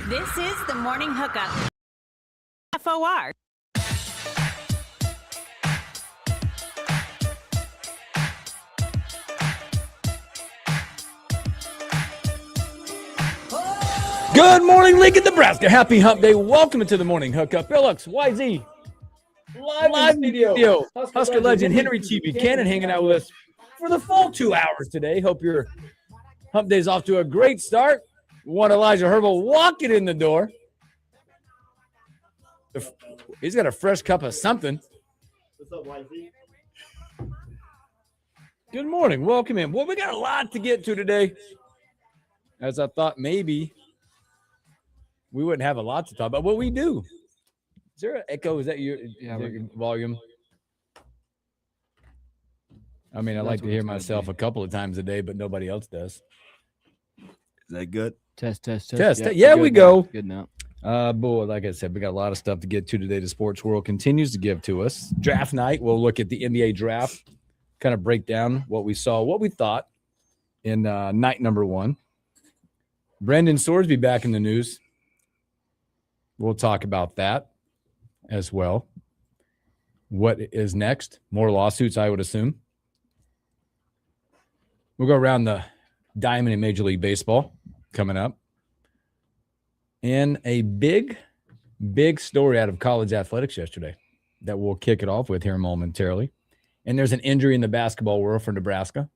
This is the Morning Hookup. FOR. Good morning, Lincoln, Nebraska. Happy hump day. Welcome to the Morning Hookup. Alex, YZ, live in studio. Husker legend Henry T. Buchanan hanging out with us for the full 2 hours today. Hope your hump day's off to a great start. One Elijah Herbal walking in the door. He's got a fresh cup of something. What's up, YZ? Good morning. Welcome in. Well, we got a lot to get to today. As I thought maybe we wouldn't have a lot to talk about. Well, we do. Is there an echo? Is that your volume? I mean, I like to hear myself a couple of times a day, but nobody else does. Is that good? Test. Yeah, we go. Good now. Boy, like I said, we got a lot of stuff to get to today. The sports world continues to give to us. Draft night, we'll look at the NBA draft, kind of break down what we saw, what we thought in night number one. Brendan Sorsby back in the news. We'll talk about that as well. What is next? More lawsuits, I would assume. We'll go around the diamond in Major League Baseball coming up. And a big story out of college athletics yesterday that we'll kick it off with here momentarily. And there's an injury in the basketball world for Nebraska.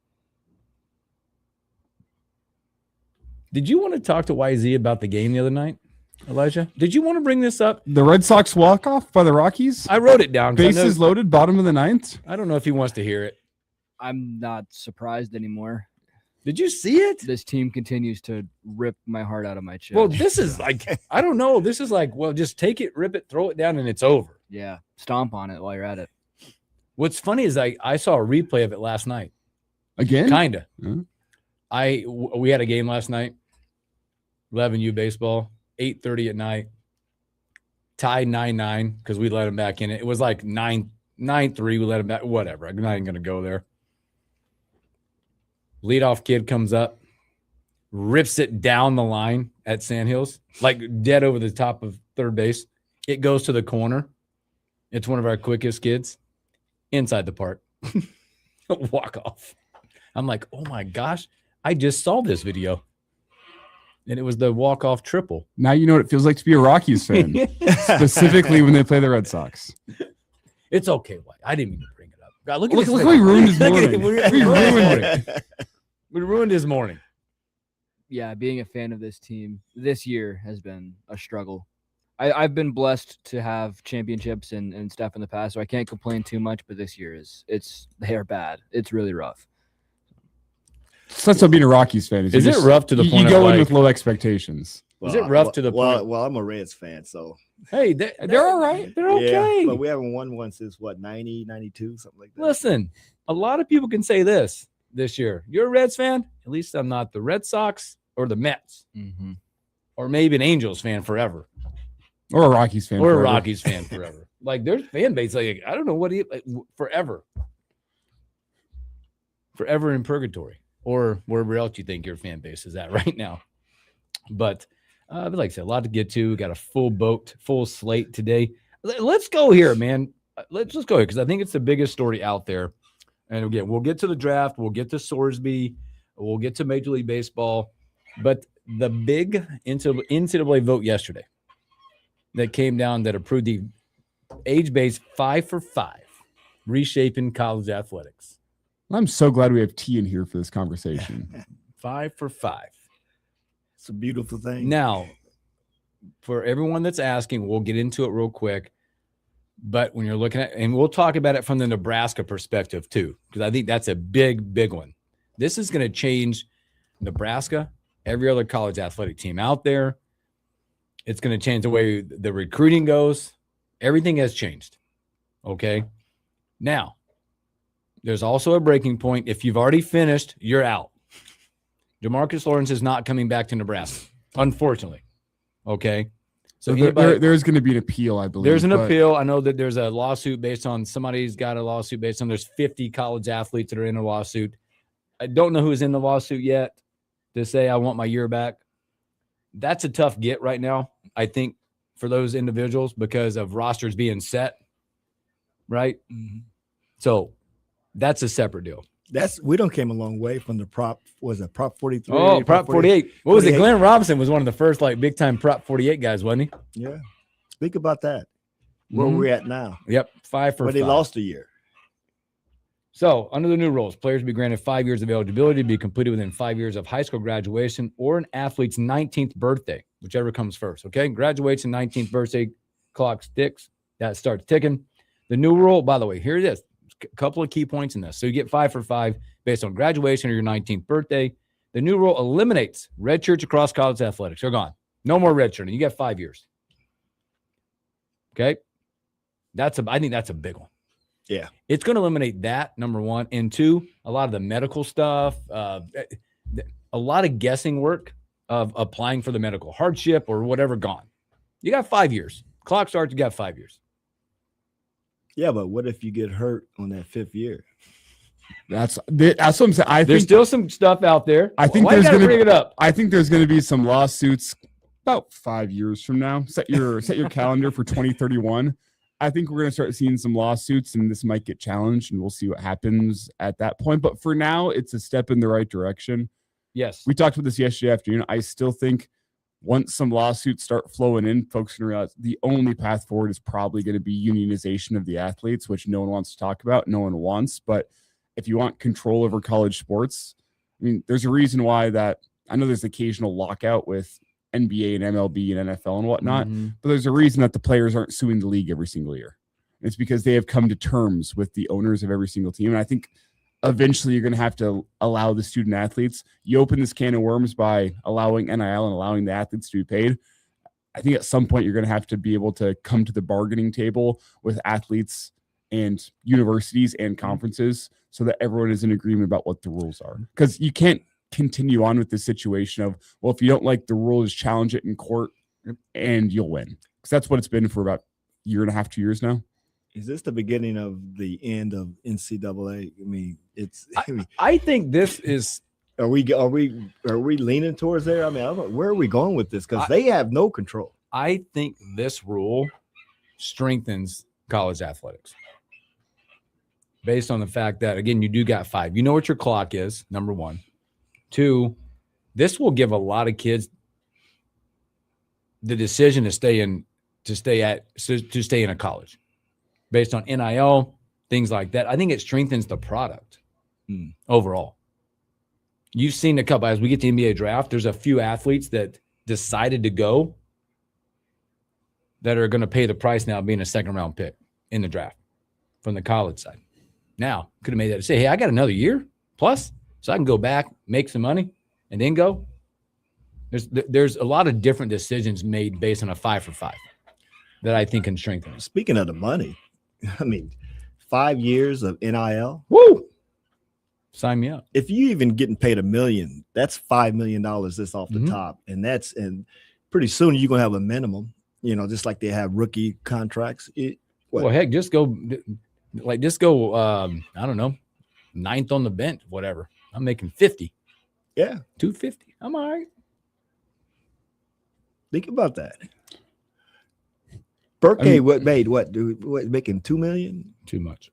Did you want to talk to YZ about the game the other night, Elijah? Did you want to bring this up? The Red Sox walk-off by the Rockies? I wrote it down. Bases loaded, bottom of the ninth? I don't know if he wants to hear it. I'm not surprised anymore. Did you see it? This team continues to rip my heart out of my chest. Well, this is like, I don't know. This is like, well, just take it, rip it, throw it down, and it's over. Yeah, stomp on it while you're at it. What's funny is I saw a replay of it last night. Again? Kind of. Mm-hmm. We had a game last night, 11U baseball, 8:30 at night, tied 9-9 because we let them back in. It was like 9-3. We let them back. Whatever. I'm not even going to go there. Leadoff kid comes up, rips it down the line at Sandhills, like dead over the top of third base. It goes to the corner. It's one of our quickest kids inside the park. Walk off. I'm like, oh my gosh, I just saw this video. And it was the walk-off triple. Now you know what it feels like to be a Rockies fan, specifically when they play the Red Sox. It's okay, White. I didn't mean to bring it up. God, look at Look, this. look how we ruined his Look at morning. it. We ruined it. We ruined his morning. Yeah, being a fan of this team this year has been a struggle. I've been blessed to have championships and stuff in the past, so I can't complain too much, but this year they are bad. It's really rough. So that's what being a Rockies fan is. Is it rough to the point you of go in like, with low expectations? Is it rough to the point? Well, I'm a Reds fan, so. Hey, they're all right. They're okay. Yeah, but we haven't won one since, 90, 92, something like that. Listen, a lot of people can say this year. You're a Reds fan? At least I'm not the Red Sox or the Mets. Mm-hmm. Or maybe an Angels fan forever. Or a Rockies fan Or forever. a Rockies fan forever. Like, their fan base, like, I don't know what forever. Forever in purgatory. Or wherever else you think your fan base is at right now. But like I said, a lot to get to. We got a full slate today. Let's go here, man. Let's go here because I think it's the biggest story out there. And again, we'll get to the draft. We'll get to Sorsby. We'll get to Major League Baseball. But the big NCAA vote yesterday that came down that approved the age-based 5 for 5 reshaping college athletics. I'm so glad we have T in here for this conversation. 5 for 5. It's a beautiful thing. Now, for everyone that's asking, we'll get into it real quick. But when you're looking at, and we'll talk about it from the Nebraska perspective too, because I think that's a big one. This is going to change Nebraska, every other college athletic team out there. It's going to change the way the recruiting goes. Everything has changed. Okay. Now, there's also a breaking point. If you've already finished, you're out. DeMarcus Lawrence is not coming back to Nebraska, unfortunately. Okay. So there's going to be an appeal, I believe. There's an appeal. I know that there's a lawsuit based on somebody's got a lawsuit based on there's 50 college athletes that are in a lawsuit. I don't know who's in the lawsuit yet to say I want my year back. That's a tough get right now, I think, for those individuals because of rosters being set, right? Mm-hmm. So that's a separate deal. We don't came a long way from the Prop 43? Oh, Prop 48. What was it? 48? Glenn Robinson was one of the first like big time Prop 48 guys, wasn't he? Yeah. Think about that. Where Mhm. we're at now. Yep, 5 for Where 5. they lost a year. So, under the new rules, players will be granted 5 years of eligibility to be completed within 5 years of high school graduation or an athlete's 19th birthday, whichever comes first. Okay, graduation, 19th birthday, clock ticks. That starts ticking. The new rule, by the way, here it is. A couple of key points in this. So, you get 5 for 5 based on graduation or your 19th birthday. The new rule eliminates red shirts across college athletics. They're gone. No more red shirting. You got 5 years. Okay, I think that's a big one. Yeah. It's going to eliminate that, number one. And two, a lot of the medical stuff, a lot of guessing work of applying for the medical hardship or whatever gone. You got 5 years. Clock starts, you got 5 years. Yeah, but what if you get hurt on that 5th year? That's what I'm saying. There's still some stuff out there. I think Why you there's gotta going to bring it up. I think there's going to be some lawsuits about 5 years from now. Set your calendar for 2031. I think we're going to start seeing some lawsuits, and this might get challenged, and we'll see what happens at that point. But for now, it's a step in the right direction. Yes. We talked about this yesterday afternoon. I still think once some lawsuits start flowing in, folks can realize the only path forward is probably going to be unionization of the athletes, which no one wants to talk about. No one wants. But if you want control over college sports, I mean, there's a reason why that I know there's occasional lockout with NBA and MLB and NFL and whatnot, but there's a reason that the players aren't suing the league every single year. It's because they have come to terms with the owners of every single team. And I think eventually you're going to have to allow the student athletes. You open this can of worms by allowing NIL and allowing the athletes to be paid. I think at some point you're going to have to be able to come to the bargaining table with athletes and universities and conferences so that everyone is in agreement about what the rules are. Because you can't continue on with the situation of, well, if you don't like the rules, challenge it in court and you'll win. Because that's what it's been for about a year and a half, 2 years now. Is this the beginning of the end of NCAA? I mean, I think this is. Are we leaning towards there? I mean, I don't know, where are we going with this? Because they have no control. I think this rule strengthens college athletics based on the fact that, again, you do got 5. You know what your clock is, number one. 2, this will give a lot of kids the decision to stay in a college based on NIL, things like that. I think it strengthens the product overall. You've seen a couple, as we get to the NBA draft, there's a few athletes that decided to go that are going to pay the price now being a second round pick in the draft from the college side. Now, could have made that to say, hey, I got another year plus, so I can go back, make some money, and then go. There's a lot of different decisions made based on a 5 for 5 that I think can strengthen us. Speaking of the money, I mean, 5 years of NIL. Woo! Sign me up. If you even getting paid $1 million, that's $5 million that's off the top. And pretty soon you're going to have a minimum, just like they have rookie contracts. Well, heck, just go, I don't know, 9th on the bench, whatever. I'm making 50. Yeah. 250. I'm all right. Think about that. Burke, making $2 million? Too much.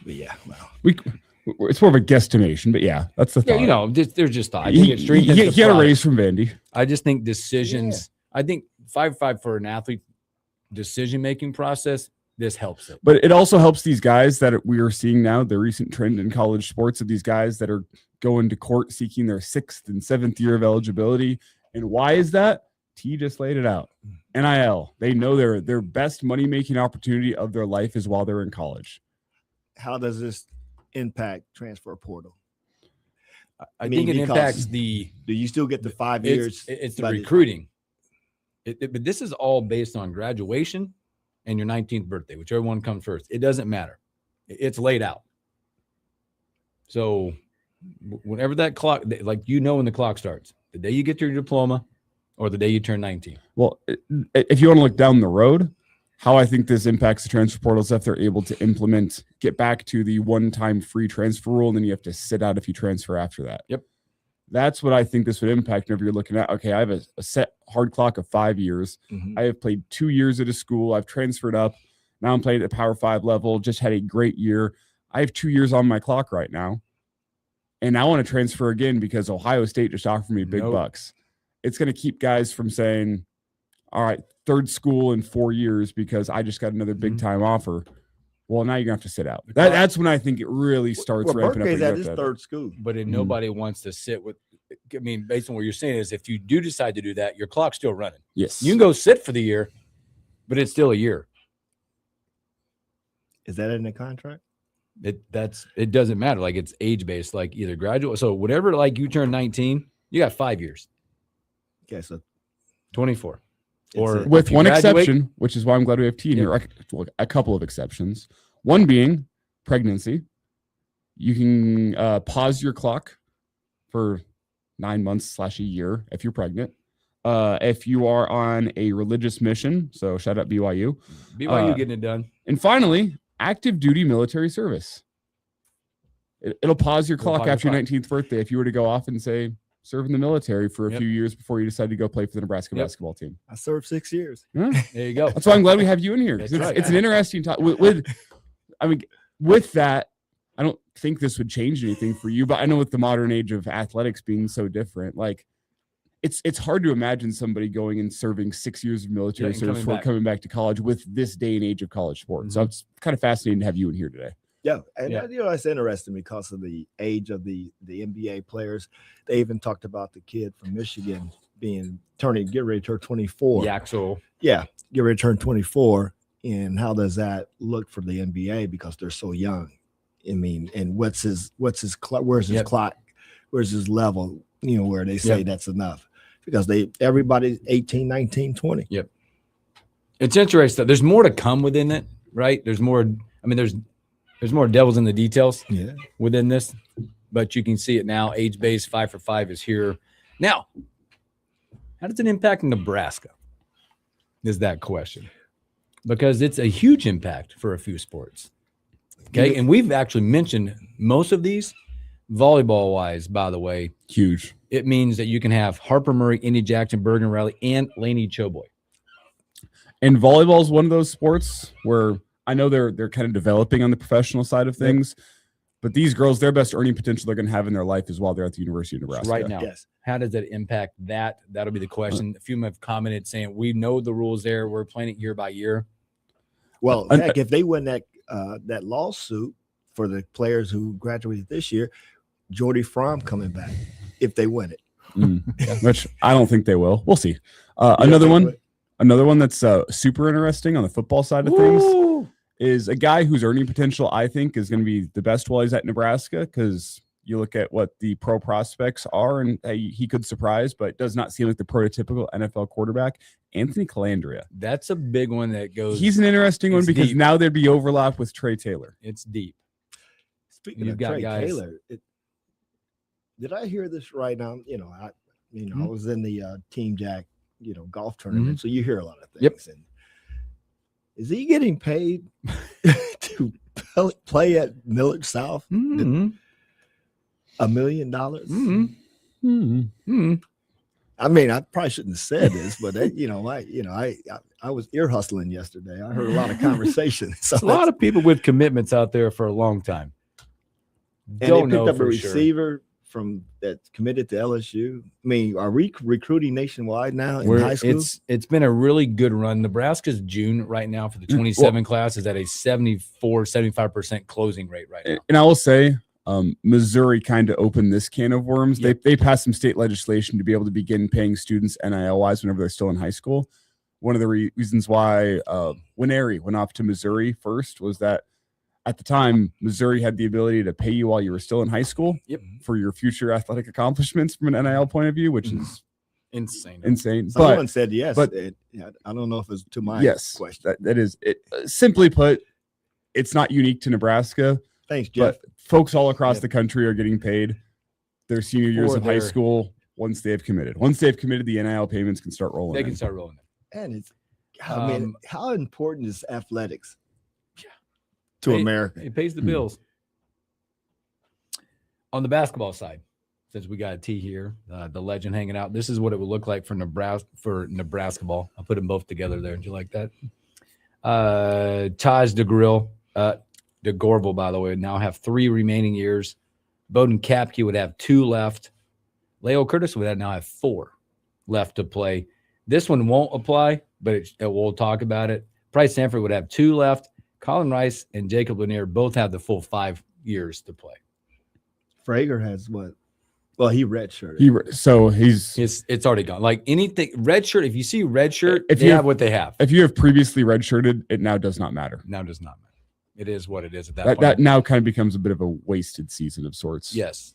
Yeah. Well, it's more of a guesstimation, but yeah, that's the thought. Yeah, there's just thought. He got a raise from Vandy. I just think decisions. Yeah. I think 5 for an athlete decision-making process. This helps it. But it also helps these guys that we are seeing now, the recent trend in college sports of these guys that are going to court seeking their 6th and 7th year of eligibility. And why is that? T just laid it out. NIL. They know their best money-making opportunity of their life is while they're in college. How does this impact transfer portal? I think it impacts do you still get the 5 years? It's the recruiting. But this is all based on graduation and your 19th birthday, whichever one comes first. It doesn't matter. It's laid out. So whenever that clock, like when the clock starts, the day you get your diploma or the day you turn 19. Well, if you want to look down the road, how I think this impacts the transfer portal is if they're able to get back to the one-time free transfer rule, and then you have to sit out if you transfer after that. Yep. That's what I think this would impact whenever you're looking at, okay, I have a set hard clock of 5 years. Mhm. I have played 2 years at a school. I've transferred up. Now I'm playing at the Power 5 level, just had a great year. I have 2 years on my clock right now. And I want to transfer again because Ohio State just offered me big bucks. It's going to keep guys from saying, all right, third school in 4 years because I just got another big time offer. Well, now you're going to have to sit out. That's when I think it really starts ramping up. Berkeley's at his third school. But nobody wants to sit with, I mean, based on what you're saying is if you do decide to do that, your clock's still running. Yes. You can go sit for the year, but it's still a year. Is that in the contract? It doesn't matter. Like it's age based, like either graduate. So whatever, like you turn 19, you got 5 years. Okay, so 24. Or with one exception, which is why I'm glad we have T in here. A couple of exceptions. One being pregnancy. You can pause your clock for 9 months / a year if you're pregnant. If you are on a religious mission, so shout out BYU. BYU getting it done. And finally, active duty military service. It'll pause your clock after your 19th birthday if you were to go off and say, serve in the military for a few years before you decide to go play for the Nebraska basketball team. I served 6 years. There you go. That's why I'm glad we have you in here. It's an interesting topic. With that, I don't think this would change anything for you, but I know with the modern age of athletics being so different, like it's hard to imagine somebody going and serving 6 years of military service before coming back to college with this day and age of college sports. So it's kind of fascinating to have you in here today. Yeah, and it's interesting because of the age of the NBA players. They even talked about the kid from Michigan get ready to turn 24. Yaxel. Yeah, get ready to turn 24. And how does that look for the NBA because they're so young? I mean, and where's his clock? Where's his level? Where they say that's enough because everybody's 18, 19, 20. Yep. It's interesting. There's more to come within it, right? There's more. I mean, there's more devils in the details within this, but you can see it now. Age-based 5 for 5 is here. Now, how does it impact Nebraska? Is that question. Because it's a huge impact for a few sports. Okay. And we've actually mentioned most of these volleyball wise, by the way. Huge. It means that you can have Harper Murray, Indy Jackson, Bergen Riley, and Laney Choboy. And volleyball is one of those sports where I know they're kind of developing on the professional side of things, but these girls, their best earning potential they're going to have in their life is while they're at the University of Nebraska. Right now, how does that impact that? That'll be the question. A few have commented saying, we know the rules there. We're playing it year by year. Well, heck, if they win that lawsuit for the players who graduated this year, Jordy Fromm coming back if they win it. Which I don't think they will. We'll see. Another one that's super interesting on the football side of things is a guy whose earning potential I think is going to be the best while he's at Nebraska because you look at what the pro prospects are and he could surprise, but it does not seem like the prototypical NFL quarterback. Anthony Calandria. That's a big one that goes. He's an interesting one because now there'd be overlap with Trey Taylor. It's deep. Speaking of Trey Taylor, did I hear this right now? I was in the Team Jack, golf tournament, so you hear a lot of things. Yep. And is he getting paid to play at Millard South? Mm-hmm. $1 million? Mm-hmm. Mm-hmm. I mean, I probably shouldn't have said this, but I was ear hustling yesterday. I heard a lot of conversation. So a lot of people with commitments out there for a long time. And they picked up a receiver from that's committed to LSU. I mean, are we recruiting nationwide now in high school? It's been a really good run. Nebraska's June right now for the 27 class is at a 75% closing rate right now. And I will say, Missouri kind of opened this can of worms. Yep. They passed some state legislation to be able to begin paying students NIL-wise whenever they're still in high school. One of the reasons why Winery went off to Missouri first was that at the time, Missouri had the ability to pay you while you were still in high school for your future athletic accomplishments from an NIL point of view, which is insane. Someone said yes, but I don't know if it's to my question. That is it. Simply put, it's not unique to Nebraska. Thanks, Jeff. But folks all across the country are getting paid their senior years of high school once they've committed. Once they've committed, the NIL payments can start rolling. They can start rolling. And it's, I mean, how important is athletics to America? It pays the bills. On the basketball side, since we got a T here, the legend hanging out. This is what it would look like for Nebraska ball. I'll put them both together there. Do you like that? Taj DeGorval, by the way, now have 3 remaining years. Bowden Kapke would have 2 left. Leo Curtis would now have 4 left to play. This one won't apply, but we'll talk about it. Price Sanford would have 2 left. Colin Rice and Jacob Lanier both have the full 5 years to play. Frager has what? Well, he redshirted. So it's already gone. Like anything red shirt, if you see red shirt, if you have what they have. If you have previously redshirted, it now does not matter. Now does not matter. It is what it is at that point. That now kind of becomes a bit of a wasted season of sorts. Yes.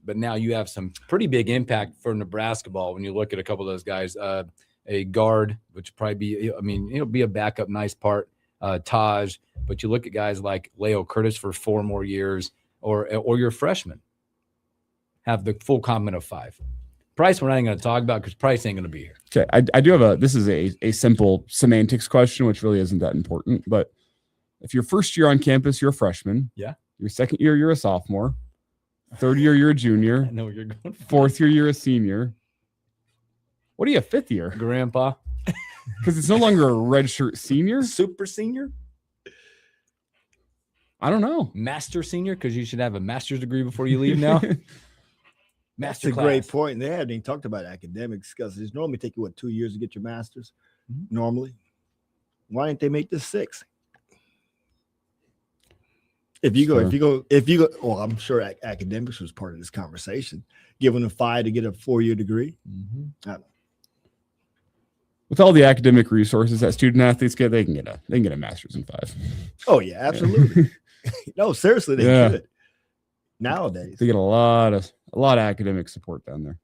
But now you have some pretty big impact for Nebraska ball when you look at a couple of those guys. A guard, which probably be, I mean, it'll be a backup, nice part. Taj, but you look at guys like Leo Curtis for 4 more years, or your freshman have the full complement of 5. Price, we're not even going to talk about because Price ain't going to be here. Okay, I do have this is a simple semantics question, which really isn't that important. But if your first year on campus, you're a freshman. Yeah. Your second year, you're a sophomore. Third year, you're a junior. I know where you're going. Fourth year, you're a senior. What are you, 5th year? Grandpa. Because it's no longer a redshirt senior. Super senior? I don't know. Master senior, because you should have a master's degree before you leave now. That's a great point. They haven't even talked about academics because it's normally take you 2 years to get your master's. Normally, why didn't they make this 6? If you go, well, I'm sure academics was part of this conversation. Giving them 5 to get a 4-year degree. With all the academic resources that student athletes get, they can get a master's in 5. Oh yeah, absolutely. No, seriously, they could. Nowadays, they get a lot of academic support down there.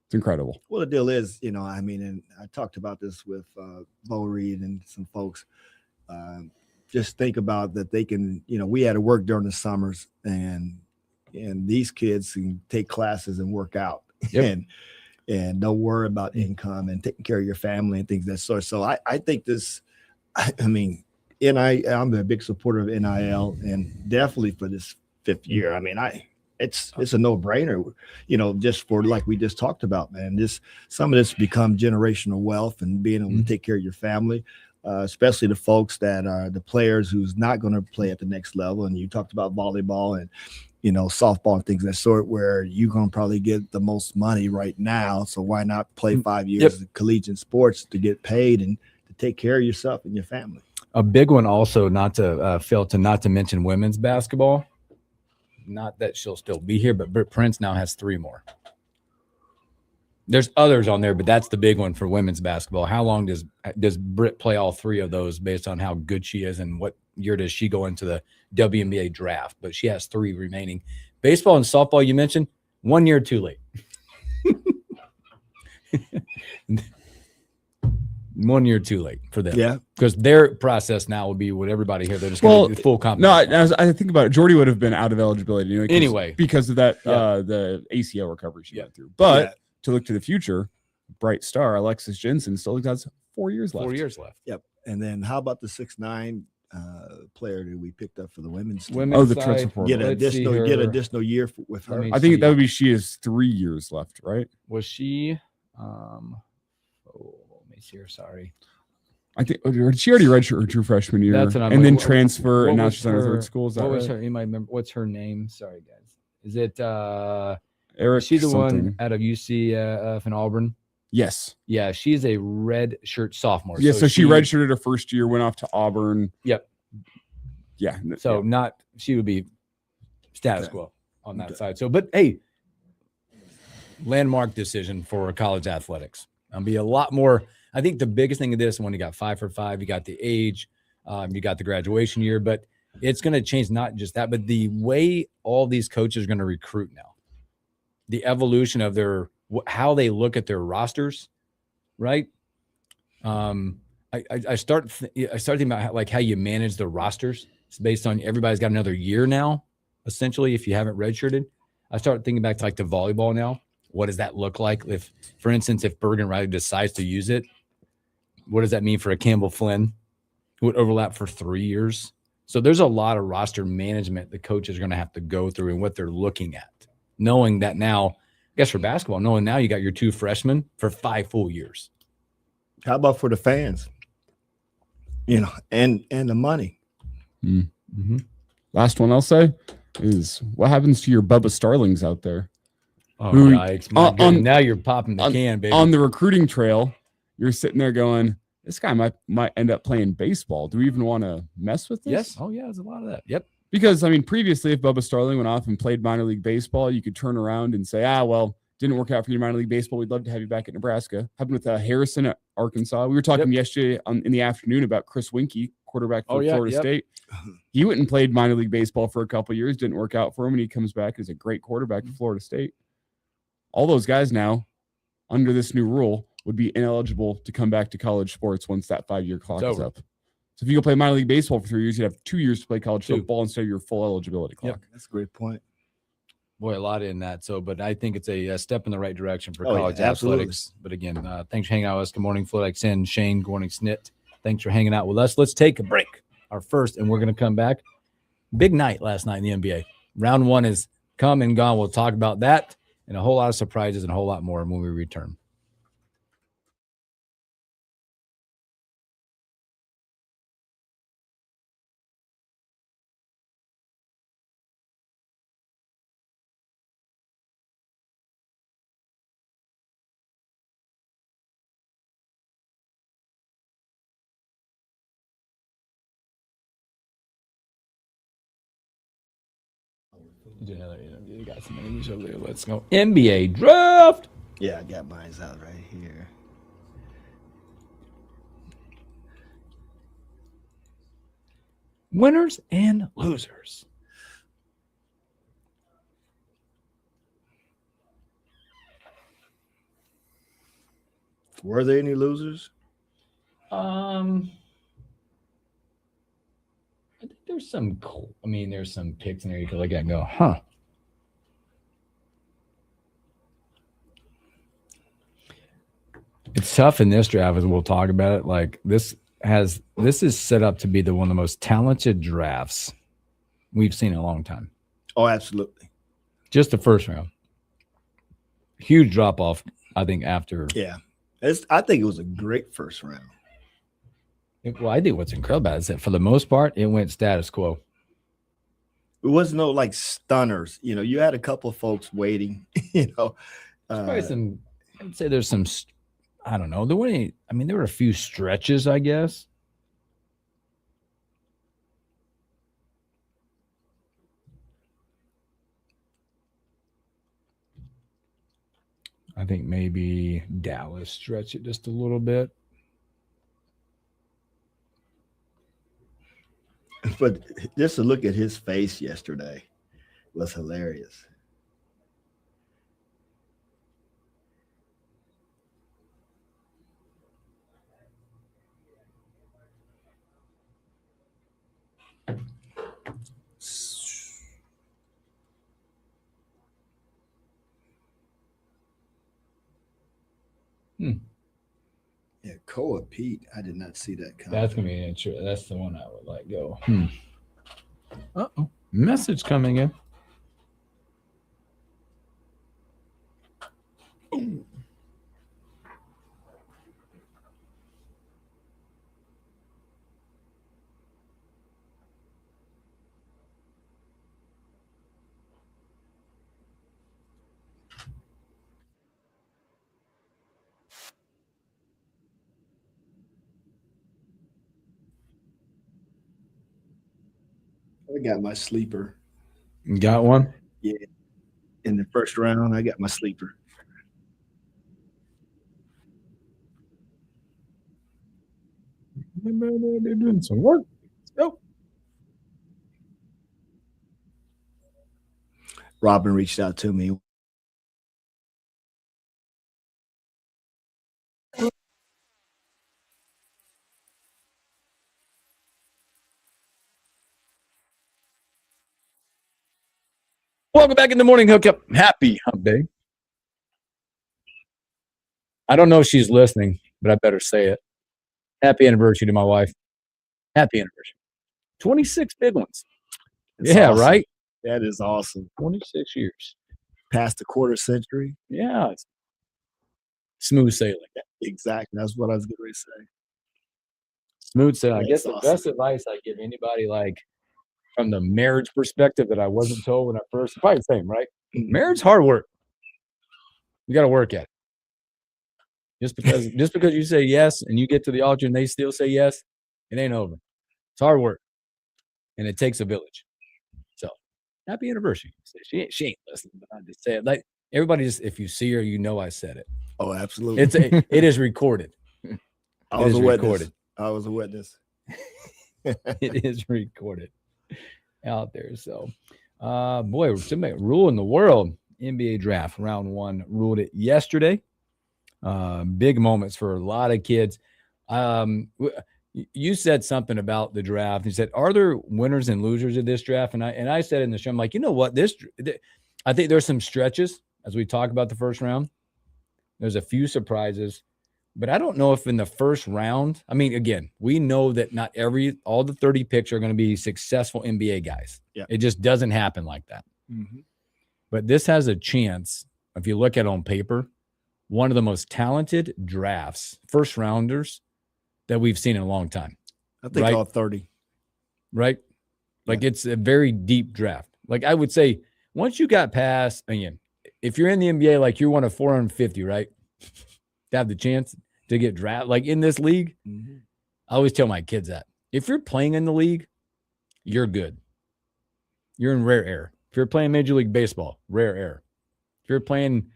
It's incredible. Well, the deal is, I mean, and I talked about this with Bo Reed and some folks. Just think about that they can, we had to work during the summers, and these kids can take classes and work out. Yep. And don't worry about income and taking care of your family and things of that sort. So I think this, I mean, I'm a big supporter of NIL, and definitely for this 5th year. I mean, it's a no-brainer, just for like we just talked about, man. Some of this become generational wealth and being able to take care of your family, especially the folks that are the players who's not going to play at the next level. And you talked about volleyball and softball and things of that sort, where you're going to probably get the most money right now. So why not play 5 years of collegiate sports to get paid and to take care of yourself and your family? A big one also, not to mention women's basketball. Not that she'll still be here, but Britt Prince now has 3 more. There's others on there, but that's the big one for women's basketball. How long does Britt play all 3 of those based on how good she is, and what year does she go into the WNBA draft? But she has 3 remaining. Baseball and softball, you mentioned, 1 year too late. 1 year too late for them. Yeah. Because their process now will be what everybody here, they're just going to do full competition. No, I think about it. Jordy would have been out of eligibility anyway because of that, the ACL recovery she went through. But to look to the future, bright star Alexis Jensen still has 4 years left. 4 years left. Yep. And then how about the 6'9" player that we picked up for the women's team? The transfer portal. Get additional year with her. I think that would be, she has 3 years left, right? Was she here, sorry. I think she already redshirted her true freshman year, and then transfer, and now she's on her 3rd school. Is that was right? her? You might remember. What's her name? Sorry, guys. Is it Eric? She's the one out of UCF in Auburn. Yes. Yeah, she's a red shirt sophomore. Yeah, so she redshirted her first year, went off to Auburn. Yep. Yeah. So she would be status quo on that side. So, but hey, landmark decision for college athletics. I'll be a lot more. I think the biggest thing of this, when you got 5 for 5, you got the age, you got the graduation year, but it's going to change not just that, but the way all these coaches are going to recruit now, the evolution of how they look at their rosters, right? I start thinking about how you manage the rosters. It's based on everybody's got another year now, essentially, if you haven't redshirted. I start thinking back to the volleyball now. What does that look like? If, for instance, if Bergen Riley decides to use it, what does that mean for a Campbell Flynn who would overlap for 3 years? So there's a lot of roster management the coaches are going to have to go through and what they're looking at, knowing that now guess for basketball, knowing now you got your 2 freshmen for 5 full years. How about for the fans? And the money. Mm-hmm. Last one I'll say is what happens to your Bubba Starlings out there? Oh, Who- yikes. My goodness, now you're popping the can, baby. On the recruiting trail, you're sitting there going, this guy might end up playing baseball. Do we even want to mess with this? Yes. Oh, yeah, there's a lot of that. Yep. Because, I mean, previously, if Bubba Starling went off and played minor league baseball, you could turn around and say, well, didn't work out for your minor league baseball. We'd love to have you back at Nebraska. Happened with Harrison at Arkansas. We were talking yesterday in the afternoon about Chris Winkie, quarterback for Florida State. He went and played minor league baseball for a couple of years. Didn't work out for him, and he comes back as a great quarterback for Florida State. All those guys now, under this new rule, would be ineligible to come back to college sports once that 5-year clock is up. So if you go play minor league baseball for 3 years, you'd have 2 years to play college football instead of your full eligibility clock. Yep, that's a great point. Boy, a lot in that. So, but I think it's a step in the right direction for Oh, yeah, college absolutely. athletics. But again, thanks for hanging out with us. Good morning, FloTX Shane. Good morning, Snit. Thanks for hanging out with us. Let's take a break, our first, and we're going to come back. Big night last night in the NBA. Round 1 is come and gone. We'll talk about that and a whole lot of surprises and a whole lot more when we return. You got some names over there. Let's go. NBA draft. Yeah, I got mine out right here. Winners and losers. Were there any losers? I think there's some. There's some picks in there you could look at and go, huh. It's tough in this draft, as we'll talk about it. Like this is set up to be one of the most talented drafts we've seen in a long time. Oh, absolutely. Just the first round. Huge drop off, I think, after. Yeah. I think it was a great first round. Well, I think what's incredible about it is that for the most part, it went status quo. It was no like stunners. You had a couple of folks waiting, Probably some, I'd say there's some, I don't know. There were a few stretches, I guess. I think maybe Dallas stretched it just a little bit. But just to look at his face yesterday was hilarious. Yeah, Koa Pete. I did not see that coming. That's gonna be interesting. That's the one I would like go. Uh-oh. Message coming in. Ooh. I got my sleeper. You got one? Yeah. In the first round, I got my sleeper. They're doing some work. Let's go. Robin reached out to me. Welcome back in the morning hookup. Happy hump day. I don't know if she's listening, but I better say it. Happy anniversary to my wife. Happy anniversary. 26 big ones. It's yeah, awesome. right? That is awesome. 26 years. past the quarter century. Yeah, it's smooth sailing. Exactly. That's what I was going to say. Smooth sailing. I That's guess the awesome. best advice I give anybody, like from the marriage perspective, that I wasn't told when I first, probably the same, right? Mhm. Marriage, hard work. You got to work at it. Just because you say yes and you get to the altar and they still say yes, it ain't over. It's hard work, and it takes a village. So, happy anniversary. She ain't listening, but I just say it. Like everybody, just if you see her, you know I said it. Oh, absolutely. It is recorded. I was is a witness. recorded. I was a witness. It is recorded out there. So, boy, somebody ruling the world. NBA draft round 1 ruled it yesterday. Big moments for a lot of kids. You said something about the draft. You said, "Are there winners and losers of this draft?" And I said in the show, I'm like, you know what? I think there's some stretches as we talk about the first round. There's a few surprises, but I don't know if in the first round. I mean, again, we know that not all the 30 picks are going to be successful NBA guys. Yeah. It just doesn't happen like that. Mm-hmm. But this has a chance, if you look at it on paper, one of the most talented drafts, first rounders that we've seen in a long time. I think all 30. Right? Like it's a very deep draft. Like I would say, once you got past, again, if you're in the NBA, like you're one of 450, right? To have the chance to get drafted, like in this league, Mm-hmm. I always tell my kids that. If you're playing in the league, you're good. You're in rare air. If you're playing Major League Baseball, rare air. If you're playing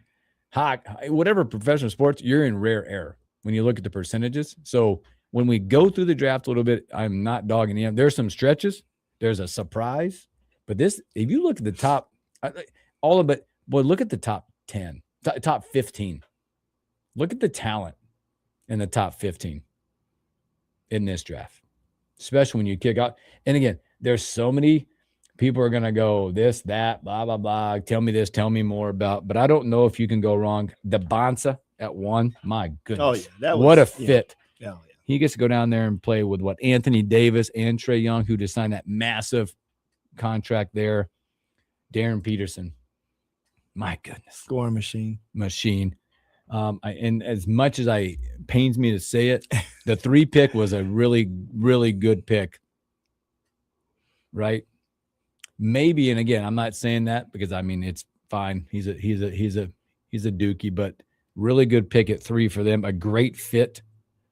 hockey, whatever professional sports, you're in rare air when you look at the percentages. So when we go through the draft a little bit, I'm not dogging you. There's some stretches. There's a surprise. But this, if you look at the top, all of it, boy, look at the top 10, top 15. Look at the talent in the top 15 in this draft, especially when you kick out. And again, there's so many people are going to go this, that, blah, blah, blah. Tell me this, tell me more about. But I don't know if you can go wrong. The Bonsa at 1, my goodness. Oh, yeah. What a fit. Yeah. He gets to go down there and play with Anthony Davis and Trae Young, who just signed that massive contract there. Darren Peterson. My goodness. Scoring machine. And as much as pains me to say it, the 3 pick was a really, really good pick. Right? Maybe, and again, I'm not saying that because I mean it's fine. He's a dookie, but really good pick at 3 for them. A great fit.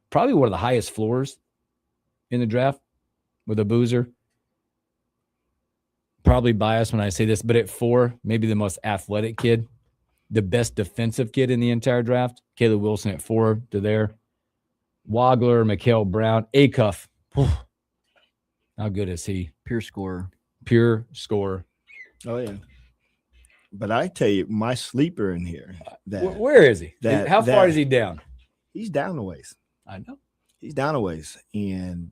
Probably one of the highest floors in the draft with a Boozer. Probably biased when I say this, but at 4, maybe the most athletic kid, the best defensive kid in the entire draft. Caleb Wilson at 4 to there. Wagler, Mikael Brown, Acuff. How good is he? Pure scorer. Oh, yeah. But I tell you, my sleeper in here. Where is he? How far is he down? He's down a ways. I know. He's down a ways. And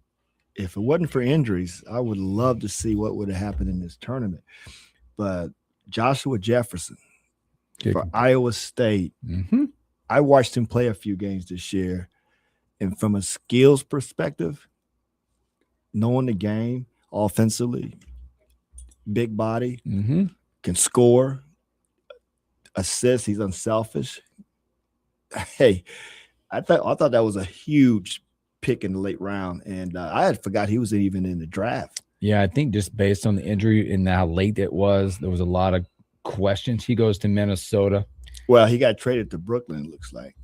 if it wasn't for injuries, I would love to see what would have happened in this tournament. But Joshua Jefferson for Iowa State, I watched him play a few games this year. And from a skills perspective, knowing the game offensively, big body, can score, assist. He's unselfish. Hey, I thought that was a huge pick in the late round, and I had forgot he was even in the draft. Yeah, I think just based on the injury and how late it was, there was a lot of questions. He goes to Minnesota. Well, he got traded to Brooklyn, it looks like.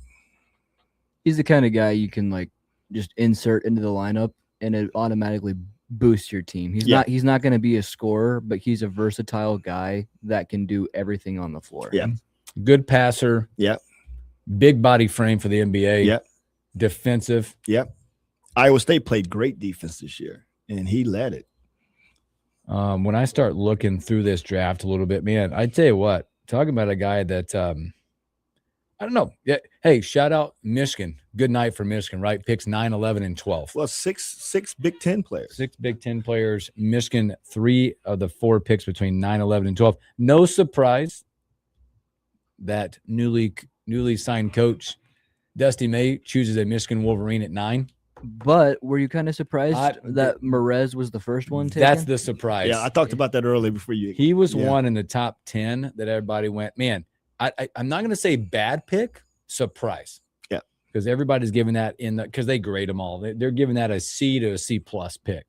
He's the kind of guy you can like just insert into the lineup and it automatically boosts your team. He's not going to be a scorer, but he's a versatile guy that can do everything on the floor. Yeah. Good passer. Yeah. Big body frame for the NBA. Yeah. Defensive. Yeah. Iowa State played great defense this year, and he led it. When I start looking through this draft a little bit, man, I tell you what, talking about a guy that I don't know. Yeah. Hey, shout out Michigan. Good night for Michigan, right? Picks 9, 11, and 12. Well, six Big Ten players. 6 Big Ten players. Michigan, 3 of the 4 picks between 9, 11, and 12. No surprise that newly signed coach Dusty May chooses a Michigan Wolverine at 9. But were you kind of surprised I- that Merez was the first one taken? That's the surprise. Yeah, I talked about that earlier before you. He was Yeah. one in the top 10 that everybody went, man, I'm not going to say bad pick, surprise. Yeah. Because everybody's giving that because they grade them all. They're giving that a C to a C plus pick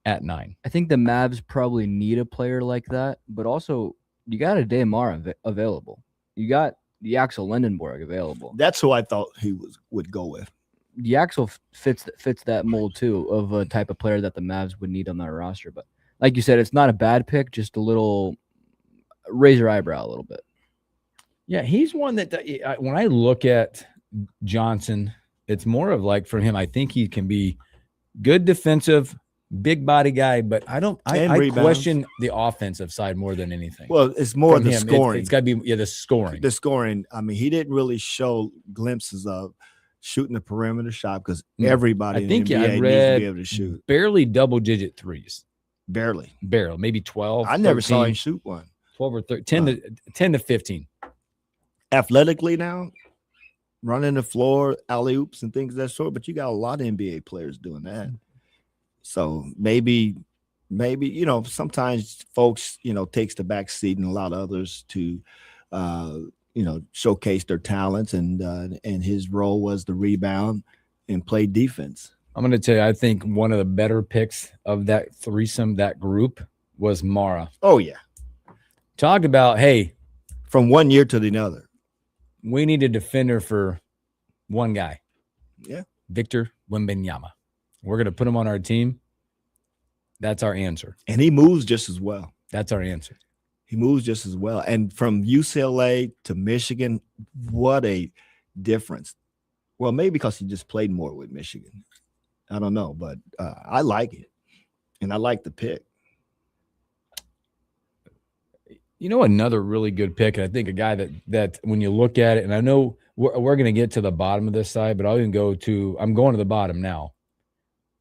at 9. I think the Mavs probably need a player like that, but also you got a Damar available. You got the Axel Lindenborg available. That's who I thought he would go with. The Axel fits that mold too of a type of player that the Mavs would need on their roster. But like you said, it's not a bad pick, just a little raise your eyebrow a little bit. Yeah, he's one that when I look at Johnson, it's more of like for him, I think he can be good defensive, big body guy, but I question the offensive side more than anything. Well, it's more From the him, scoring. It's got to be the scoring. The scoring. I mean, he didn't really show glimpses of shooting the perimeter shot because everybody I think in the NBA I needs read to be able to shoot. barely double-digit threes. Barely. Maybe 12. I never saw 13, him shoot one. 12 or 13, 10 to 15. Athletically now, running the floor, alley oops and things of that sort. But you got a lot of NBA players doing that. So maybe sometimes folks takes the back seat and allow others to showcase their talents, and his role was to rebound and play defense. I'm going to tell you, I think one of the better picks of that threesome, that group, was Mara. Oh yeah, talk about, hey, from one year to the other. We need a defender for one guy. Yeah. Victor Wembanyama. We're going to put him on our team. That's our answer. And he moves just as well. That's our answer. He moves just as well. And from UCLA to Michigan, what a difference. Well, maybe because he just played more with Michigan. I don't know, but I like it. And I like the pick. Another really good pick, and I think a guy that when you look at it, and I know we're going to get to the bottom of this side, but I'm going to the bottom now.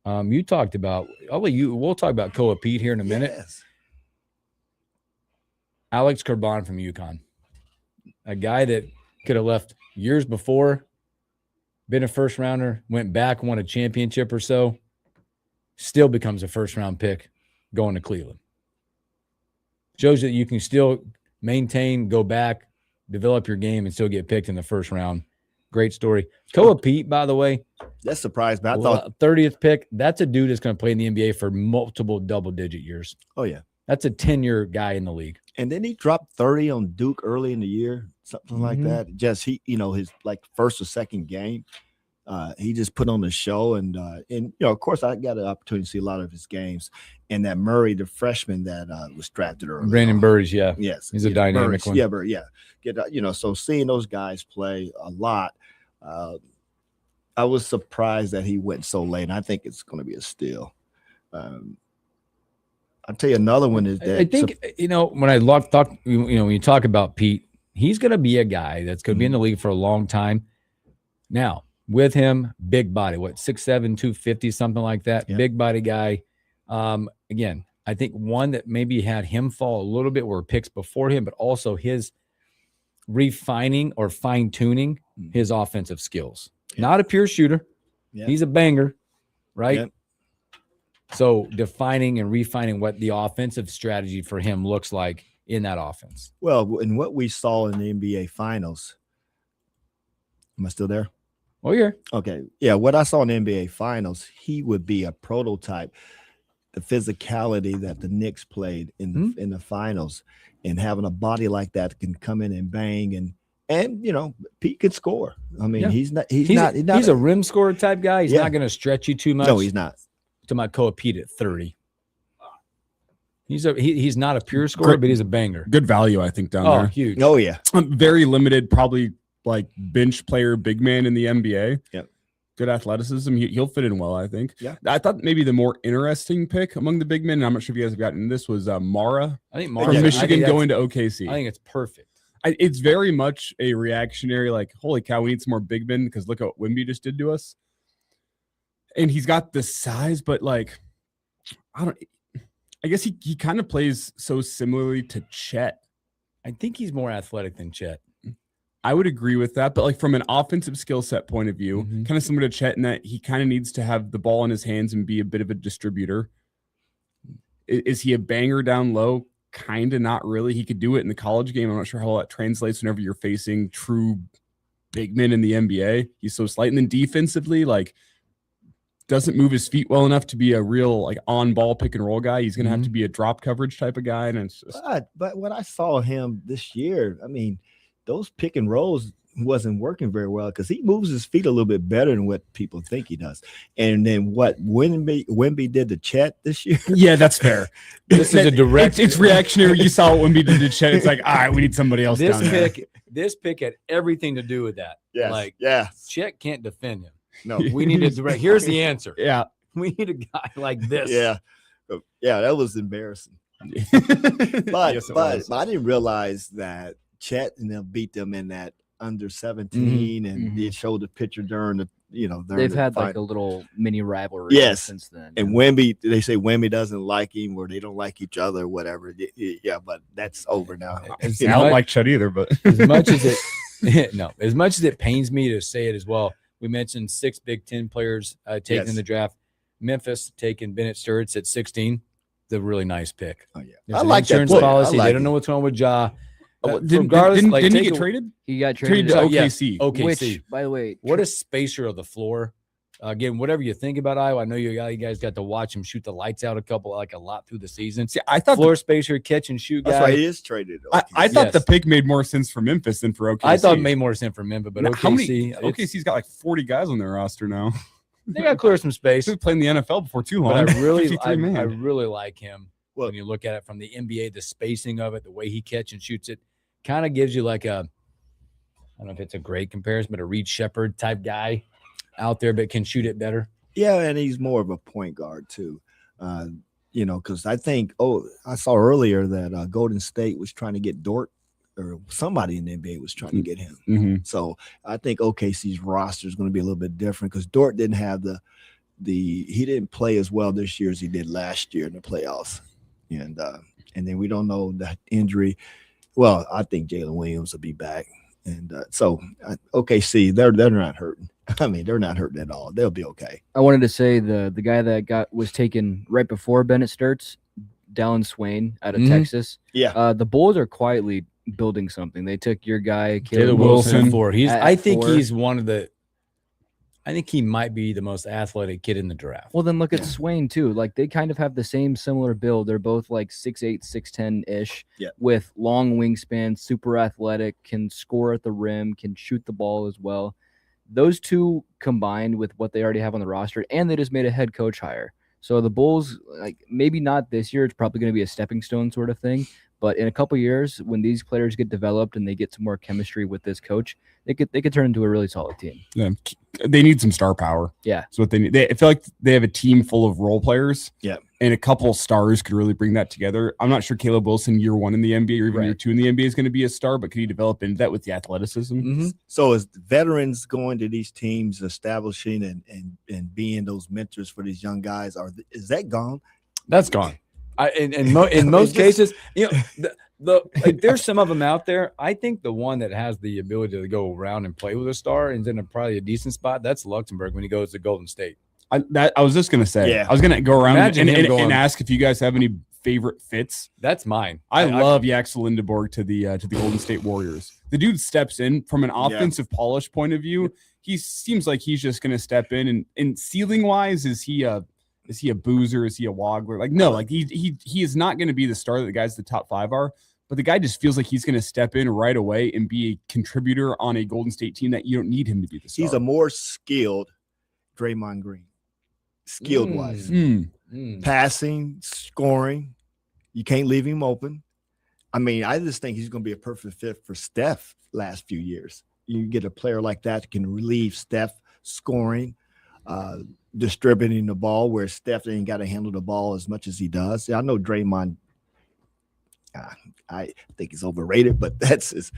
You talked about, we'll talk about Koa Pete here in a minute. Yes. Alex Kerban from UConn, a guy that could have left years before, been a first rounder, went back, won a championship or so, still becomes a first round pick going to Cleveland. Shows that you can still maintain, go back, develop your game, and still get picked in the first round. Great story. Koa Pete, by the way. That surprised me. I thought 30th pick. That's a dude that's going to play in the NBA for multiple double-digit years. Oh, yeah. That's a 10-year guy in the league. And then he dropped 30 on Duke early in the year, something like that. Just his first or second game. He just put on the show, and of course, I got an opportunity to see a lot of his games. And that Murray, the freshman that was drafted early, Brandon Burge, yeah, yes, he's a dynamic one. Yeah, Burge, yeah. So seeing those guys play a lot, I was surprised that he went so late. And I think it's going to be a steal. I'll tell you another one is that I think when I when you talk about Pete, he's going to be a guy that's going to be in the league for a long time. Now, with him, big body, 6'7", 250, something like that. Yeah. Big body guy. Again, I think one that maybe had him fall a little bit were picks before him, but also his refining or fine-tuning his offensive skills. Yeah. Not a pure shooter. Yeah. He's a banger, right? Yeah. So defining and refining what the offensive strategy for him looks like in that offense. Well, and what we saw in the NBA Finals. Am I still there? Oh, yeah. Okay. Yeah. What I saw in the NBA Finals, he would be a prototype. The physicality that the Knicks played in the finals, and having a body like that can come in and bang and Pete could score. I mean, he's a rim scorer type guy. He's not going to stretch you too much. No, he's not. To my Koa Pete at 30. He's not a pure scorer, but he's a banger. Good value, I think, down there. Huge. Oh, yeah. Very limited, probably like bench player, big man in the NBA. Yep. Good athleticism. He'll fit in well, I think. Yeah. I thought maybe the more interesting pick among the big men, and I'm not sure if you guys have gotten this, was Mara. I think Mara from Michigan going to OKC. I think it's perfect. It's very much a reactionary, like, holy cow, we need some more big men because look at what Wemby just did to us. And he's got the size, but I guess he kind of plays so similarly to Chet. I think he's more athletic than Chet. I would agree with that, but like from an offensive skill set point of view, Mhm. kind of similar to Chet in that he kind of needs to have the ball in his hands and be a bit of a distributor. Is he a banger down low? Kind of not really. He could do it in the college game. I'm not sure how that translates whenever you're facing true big men in the NBA. He's so slight. And then defensively, like, doesn't move his feet well enough to be a real like on ball pick and roll guy. He's going to have to be a drop coverage type of guy. And it's just, but when I saw him this year, I mean, those pick and rolls wasn't working very well because he moves his feet a little bit better than what people think he does. And then what Wemby did to Chet this year. yeah, that's fair. This is a direct. It's reactionary. You saw what Wemby did to Chet. It's like, all right, we need somebody else This down there. this pick had everything to do with that. Yes, Like, yeah. Chet can't defend him. No. We need a direct. Here's the answer. Yeah. We need a guy like this. Yeah. That was embarrassing. But Yes, it but was. I didn't realize that Chet and them beat them in that under 17 and they showed the picture during the during They've the had like final. a little mini rivalry Yes. since then. And Wemby, they say Wemby doesn't like him or they don't like each other or whatever. Yeah, but that's over now. As I don't much- like Chet either, but as much as it as much as it pains me to say it as well. We mentioned 6 Big Ten players taken Yes. in the draft. Memphis taking Bennett Sturts at 16. The really nice pick. Oh yeah, There's I an like that insurance player. policy. I like They don't it. know what's wrong with Ja. didn't like, he take get a- traded? He got Traded traded. to yeah. OKC. OKC. Which, by the way, What a spacer of the floor. Again, whatever you think about Iowa, I know you guys got to watch him shoot the lights out a lot through the season. See, I thought Floor spacer, catch and shoot guy. That's why he is traded. I thought Yes. the pick made more sense for Memphis than for OKC. I thought it made more sense for Memphis, but Now, OKC, how many? it's- OKC's got like 40 guys on their roster now. they got to clear some space. He's playing the NFL before too long. But I really, 53 man. I really like him. Well- When you look at it from the NBA, the spacing of it, the way he catch and shoots it, kind of gives you like a, I don't know if it's a great comparison, but a Reed Shepherd type guy out there, but can shoot it better. Yeah, and he's more of a point guard too. Because I think I saw earlier that Golden State was trying to get Dort, or somebody in the NBA was trying to get him. Mhm. So I think OKC's roster is going to be a little bit different because Dort didn't have he didn't play as well this year as he did last year in the playoffs, and then we don't know the injury. Well, I think Jalen Williams will be back, and so OKC they're not hurting. I mean, they're not hurting at all. They'll be okay. I wanted to say the guy that was taken right before Bennett Sturts, Dallin Swain out of Mhm. Texas. Yeah. The Bulls are quietly building something. They took your guy Caleb Caleb Wilson Wilson. for at I think 4. he's one of the. I think he might be the most athletic kid in the draft. Well, then look at Yeah. Swain too. Like they kind of have the same similar build. They're both like 6'8", 6'10 ish. Yeah. With long wingspan, super athletic, can score at the rim, can shoot the ball as well. Those two combined with what they already have on the roster, and they just made a head coach hire. So the Bulls, like maybe not this year, it's probably going to be a stepping stone sort of thing. But in a couple years, when these players get developed and they get some more chemistry with this coach, they could turn into a really solid team. Yeah. They need some star power. Yeah. That's what they need. I feel like they have a team full of role players. Yeah. And a couple stars could really bring that together. I'm not sure Caleb Wilson year 1 in the NBA or even Right. year 2 in the NBA is going to be a star, but could he develop into that with the athleticism? Mhm. So as veterans going to these teams, establishing and being those mentors for these young guys, is that gone? That's gone. In most cases, like there's some of them out there. I think the one that has the ability to go around and play with a star and is in probably a decent spot, that's Luxembourg when he goes to Golden State. I was just going to say, Yeah. I was going to go around Imagine him and going- ask if you guys have any favorite fits. That's mine. I love Yaxel Lindeborg to the Golden State Warriors. The dude steps in from an offensive polish point of view. He seems like he's just going to step in and ceiling wise, is he a boozer? Is he a woggler? Like, no, like he is not going to be the star that the guys the top 5 are, but the guy just feels like he's going to step in right away and be a contributor on a Golden State team that you don't need him to be the star. He's a more skilled Draymond Green, skilled wise. Passing, scoring. You can't leave him open. I mean, I just think he's going to be a perfect fit for Steph last few years. You get a player like that that can relieve Steph scoring, distributing the ball where Steph ain't got to handle the ball as much as he does. I know Draymond, I think he's overrated, but that's his.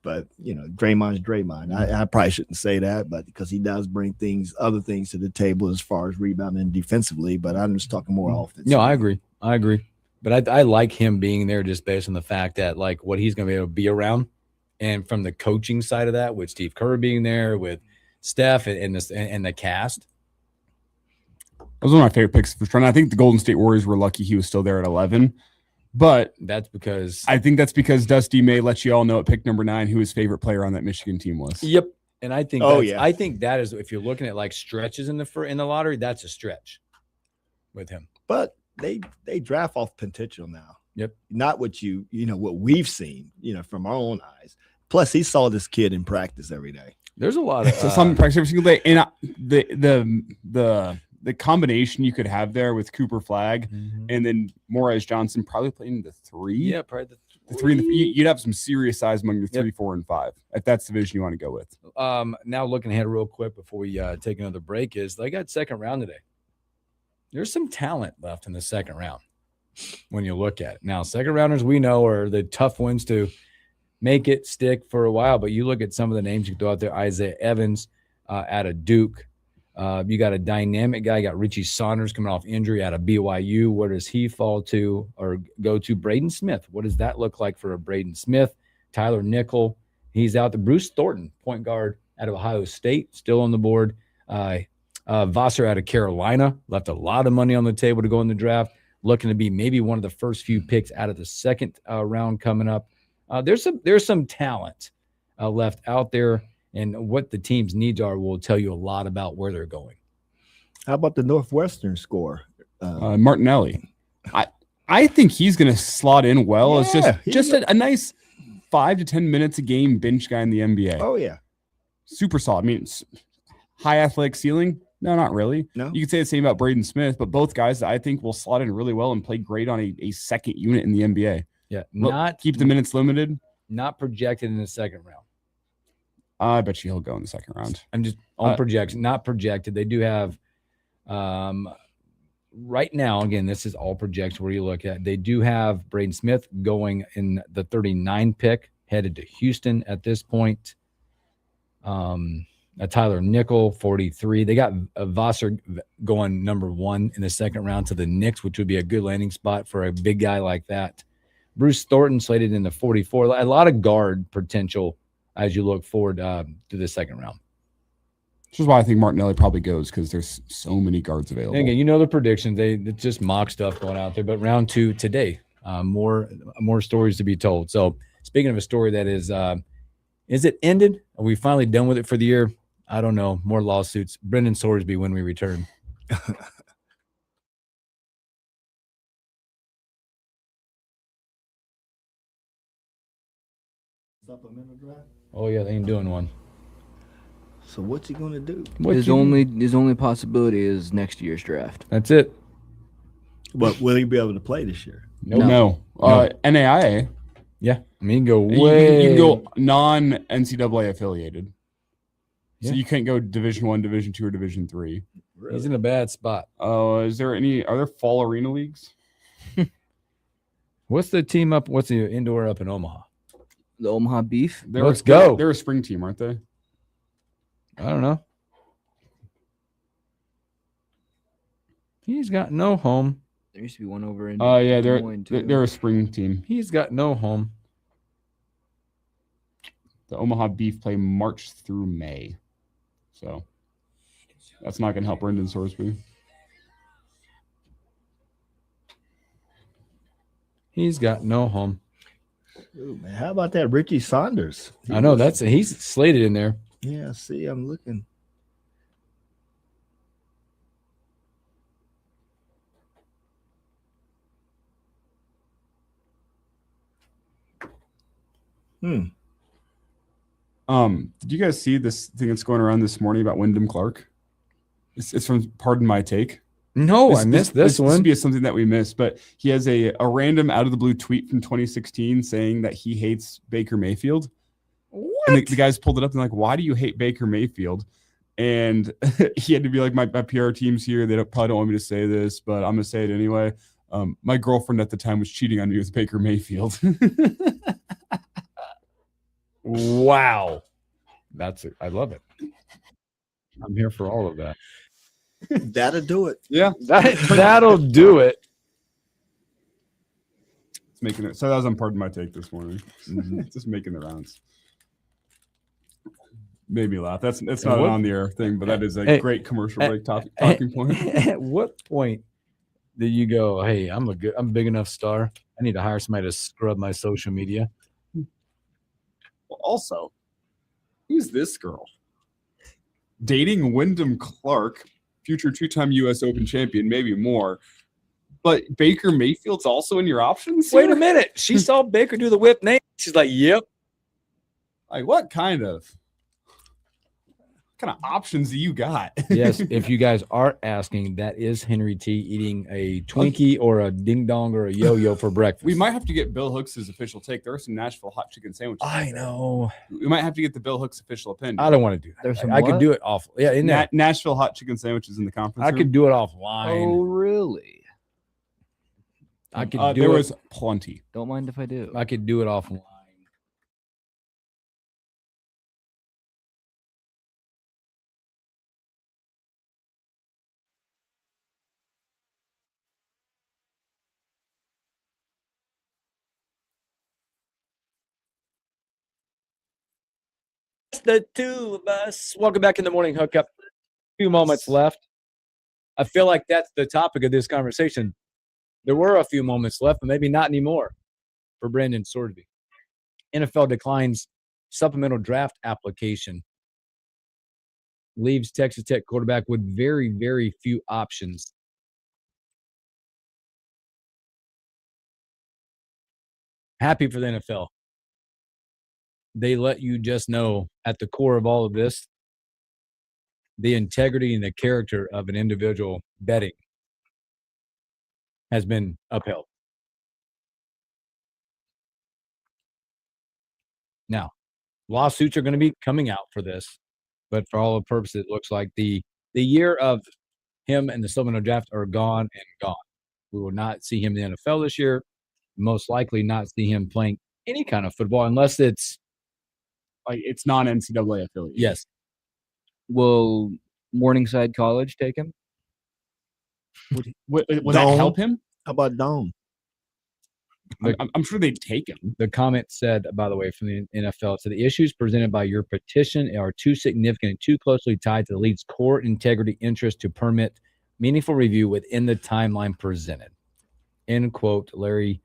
But Draymond's Draymond. I probably shouldn't say that, but because he does bring other things to the table as far as rebounding defensively. But I'm just talking more offense. No, I agree. But I like him being there just based on the fact that like what he's going to be able to be around And from the coaching side of that, with Steve Kerr being there, with Steph and the cast. That was one of my favorite picks for Trent. I think the Golden State Warriors were lucky he was still there at 11. But that's because Dusty May let you all know at pick number 9 who his favorite player on that Michigan team was. Yep. And I think I think that is, if you're looking at like stretches in the lottery, that's a stretch with him. But they draft off potential now. Yep. Not what what we've seen, from our own eyes. Plus, he saw this kid in practice every day. There's a lot of so some practice every single day, and the combination you could have there with Cooper Flagg and then Morez Johnson probably playing the 3. Yeah, probably the 3. You'd have some serious size among your 3, 4, and 5 if that's the division you want to go with. Now looking ahead real quick before we take another break, is they got second round today. There's some talent left in the second round when you look at it. Now, second rounders we know are the tough ones to make it stick for a while, but you look at some of the names you can throw out there. Isaiah Evans out of Duke. You got a dynamic guy. You got Richie Saunders coming off injury out of BYU. Where does he fall to or go to? Braden Smith. What does that look like for a Braden Smith? Tyler Nickel. He's out. The Bruce Thornton, point guard out of Ohio State, still on the board. Vassar out of Carolina, left a lot of money on the table to go in the draft. Looking to be maybe one of the first few picks out of the second round coming up. There's some talent left out there, and what the team's needs are will tell you a lot about where they're going. How about the Northwestern score? Martinelli. I think he's going to slot in well. Yeah, it's just a nice 5 to 10 minutes a game bench guy in the NBA. Oh, yeah. Super solid. I mean, high athletic ceiling. No, not really. No. You could say the same about Braden Smith, but both guys that I think will slot in really well and play great on a second unit in the NBA. Yeah, keep the minutes limited. Not projected in the second round. I bet you he'll go in the second round. I'm just on projection, not projected. They do have right now, again, this is all projection where you look at. They do have Braden Smith going in the 39 pick, headed to Houston at this point. Tyler Nickel, 43. They got Vassar going number 1 in the second round to the Knicks, which would be a good landing spot for a big guy like that. Bruce Thornton slated in the 44. A lot of guard potential as you look forward to the second round. Which is why I think Martinelli probably goes, because there's so many guards available. And again, the predictions. It's just mock stuff going out there. But round 2 today, more stories to be told. So speaking of a story that is it ended? Are we finally done with it for the year? I don't know. More lawsuits. Brendan Sorsby when we return. Supplemental draft? Oh, yeah, they ain't doing one. So what's he going to do? His only possibility is next year's draft. That's it. But will he be able to play this year? No. NAIA. Yeah. I mean, you can go You way. can go non-NCAA affiliated. Yeah. So you can't go Division I, Division II, or Division III. Really? He's in a bad spot. Are there fall arena leagues? What's the indoor up in Omaha? The Omaha Beef. Let's go. They're a spring team, aren't they? I don't know. He's got no home. There used to be one over in. Yeah, Des Moines, too. they're a spring team. He's got no home. The Omaha Beef play March through May, so that's not going to help Brendan Sorsby. He's got no home. Ooh, man, how about that Richie Saunders? I know he's slated in there. Yeah, see, I'm looking. Did you guys see this thing that's going around this morning about Wyndham Clark? It's from Pardon My Take. No, I missed this one. This would be something that we missed, but he has a random out of the blue tweet from 2016 saying that he hates Baker Mayfield. What? And the guys pulled it up and like, why do you hate Baker Mayfield? And he had to be like, my PR team's here. They probably don't want me to say this, but I'm going to say it anyway. My girlfriend at the time was cheating on me with Baker Mayfield. Wow. I love it. I'm here for all of that. That'll do it. Yeah. That'll do it. It's making it. So that was on Pardon My Take this morning. Just making the rounds. made me laugh. That's not an on the air thing, but that is a great commercial break talking point. At what point did you go, hey, I'm a big enough star. I need to hire somebody to scrub my social media? Well, also, who's this girl? Dating Wyndham Clark, future 2-time U.S. Open champion, maybe more. But Baker Mayfield's also in your options? Wait a minute. She saw Baker do the whip name. She's like, yep. Like, what kind of options do you got? Yes, if you guys are asking, that is Henry T eating a Twinkie or a ding dong or a yo-yo for breakfast. We might have to get Bill Hooks' official take. There are some Nashville hot chicken sandwiches. I know. We might have to get the Bill Hooks official opinion. I don't want to do that. There's some I could do it off. Yeah, in there. Nashville hot chicken sandwiches in the conference I room. could do it offline. Oh, really? I could do there it. was plenty. Don't mind if I do. I could do it offline. The two of us. Welcome back in the morning hookup. A few moments left. I feel like that's the topic of this conversation. There were a few moments left, but maybe not anymore for Brandon Sorsby. NFL declines supplemental draft application. Leaves Texas Tech quarterback with very, very few options. Happy for the NFL. They let you just know at the core of all of this, the integrity and the character of an individual betting has been upheld. Now, lawsuits are going to be coming out for this, but for all the purposes, it looks like the year of him and the supplemental draft are gone and gone. We will not see him in the NFL this year. Most likely not see him playing any kind of football unless it's like it's non-NCAA affiliate. Yes. Will Morningside College take him? Would that help him? How about Dome? I'm sure they'd take him. The comment said, by the way, from the NFL, so the issues presented by your petition are too significant and too closely tied to the league's core integrity interest to permit meaningful review within the timeline presented. End quote. Larry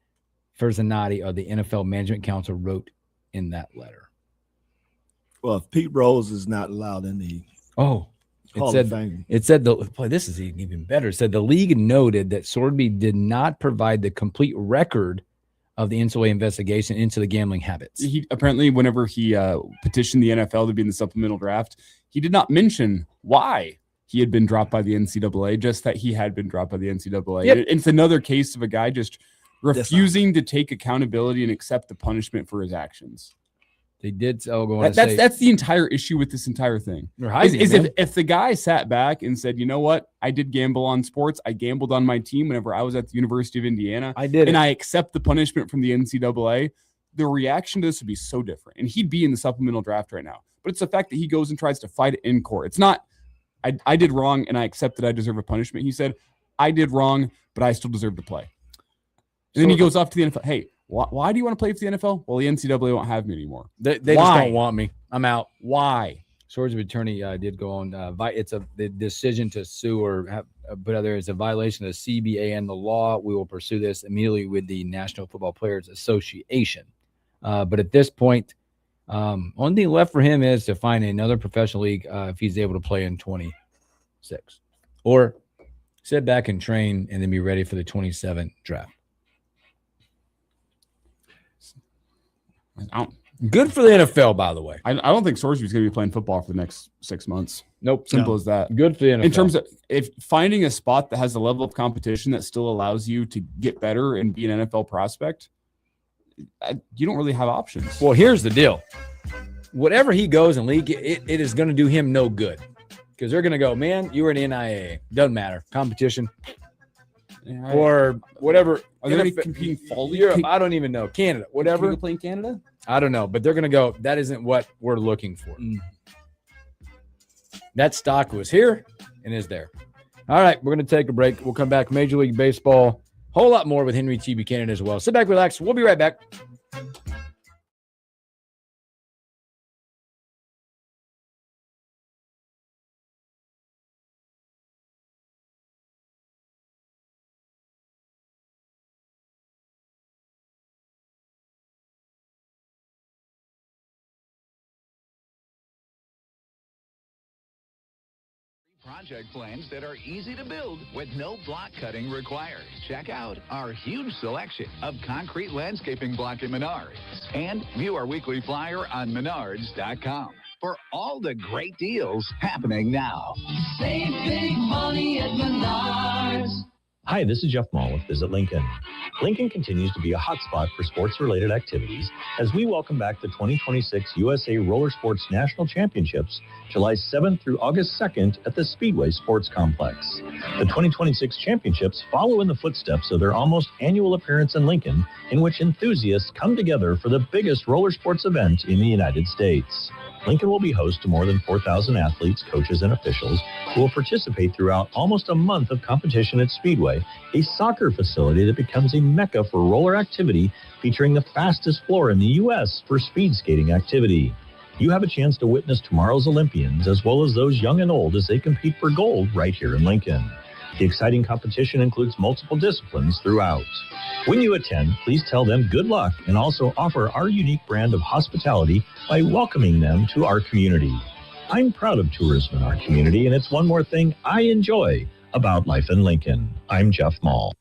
Ferzanati of the NFL Management Council wrote in that letter. Well, if Pete Rose is not allowed in the Hall of Fame. It said this is even better. It said the league noted that Sorsby did not provide the complete record of the NCAA investigation into the gambling habits. He apparently, whenever he petitioned the NFL to be in the supplemental draft, he did not mention why he had been dropped by the NCAA, just that he had been dropped by the NCAA. Yep. It's another case of a guy just refusing to take accountability and accept the punishment for his actions. They did that's the entire issue with this entire thing. If the guy sat back and said, you know what, I did gamble on sports. I gambled on my team whenever I was at the University of Indiana. I did. And I accept the punishment from the NCAA. The reaction to this would be so different. And he'd be in the supplemental draft right now. But it's the fact that he goes and tries to fight it in court. It's not, I did wrong and I accept that I deserve a punishment. He said, I did wrong, but I still deserve to play. And then he goes off to the NFL. Hey, why do you want to play for the NFL? Well, the NCAA won't have me anymore. They just don't want me. I'm out. Why? Sorsby attorney did go on. The decision to sue or put out there is a violation of the CBA and the law. We will pursue this immediately with the National Football Players Association. But at this point, only thing left for him is to find another professional league if he's able to play in 26, or sit back and train and then be ready for the 27 draft. Good for the NFL, by the way. I don't think Sorsby's going to be playing football for the next 6 months. Nope. Simple as that. Good for the NFL. In terms of if finding a spot that has a level of competition that still allows you to get better and be an NFL prospect, you don't really have options. Well, here's the deal. Whatever he goes in league, it is going to do him no good because they're going to go, man, you were an NIA. Doesn't matter. Competition. Or whatever. Are they competing fall league? Europe, I don't even know. Canada, whatever. Can you play in Canada? I don't know, but they're going to go, that isn't what we're looking for. That stock was here and is there. All right, we're going to take a break. We'll come back. Major League Baseball, whole lot more with Henry T. Buchanan as well. Sit back, relax. We'll be right back. Project plans that are easy to build with no block cutting required. Check out our huge selection of concrete landscaping block in Menards. And view our weekly flyer on Menards.com for all the great deals happening now. Save big money at Menards. Hi, this is Jeff Mall with Visit Lincoln. Lincoln continues to be a hotspot for sports-related activities as we welcome back the 2026 USA Roller Sports National Championships, July 7th through August 2nd at the Speedway Sports Complex. The 2026 championships follow in the footsteps of their almost annual appearance in Lincoln, in which enthusiasts come together for the biggest roller sports event in the United States. Lincoln will be host to more than 4,000 athletes, coaches, and officials who will participate throughout almost a month of competition at Speedway, a soccer facility that becomes a mecca for roller activity featuring the fastest floor in the U.S. for speed skating activity. You have a chance to witness tomorrow's Olympians as well as those young and old as they compete for gold right here in Lincoln. The exciting competition includes multiple disciplines throughout. When you attend, please tell them good luck and also offer our unique brand of hospitality by welcoming them to our community. I'm proud of tourism in our community, and it's one more thing I enjoy about life in Lincoln. I'm Jeff Mall.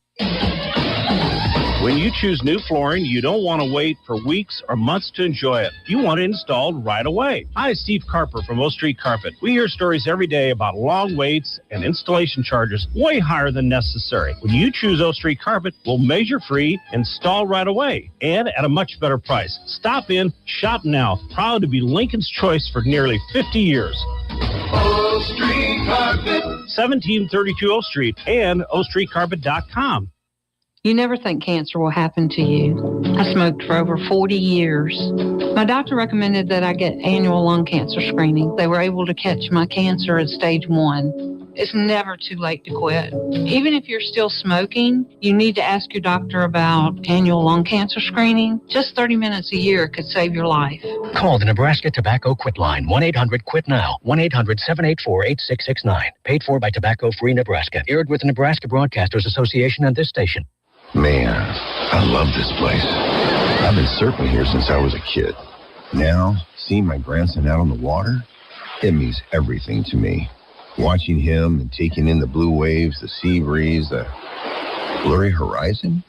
When you choose new flooring, you don't want to wait for weeks or months to enjoy it. You want it installed right away. Hi, Steve Carper from O Street Carpet. We hear stories every day about long waits and installation charges way higher than necessary. When you choose O Street Carpet, we'll measure free, install right away, and at a much better price. Stop in, shop now. Proud to be Lincoln's choice for nearly 50 years. O Street Carpet. 1732 O Street and ostreetcarpet.com. You never think cancer will happen to you. I smoked for over 40 years. My doctor recommended that I get annual lung cancer screening. They were able to catch my cancer at stage 1. It's never too late to quit. Even if you're still smoking, you need to ask your doctor about annual lung cancer screening. Just 30 minutes a year could save your life. Call the Nebraska Tobacco Quit Line, 1-800-QUIT-NOW, 1-800-784-8669. Paid for by Tobacco Free Nebraska. Aired with the Nebraska Broadcasters Association and this station. Man, I love this place. I've been surfing here since I was a kid. Now, seeing my grandson out on the water, it means everything to me. Watching him and taking in the blue waves, the sea breeze, the blurry horizon.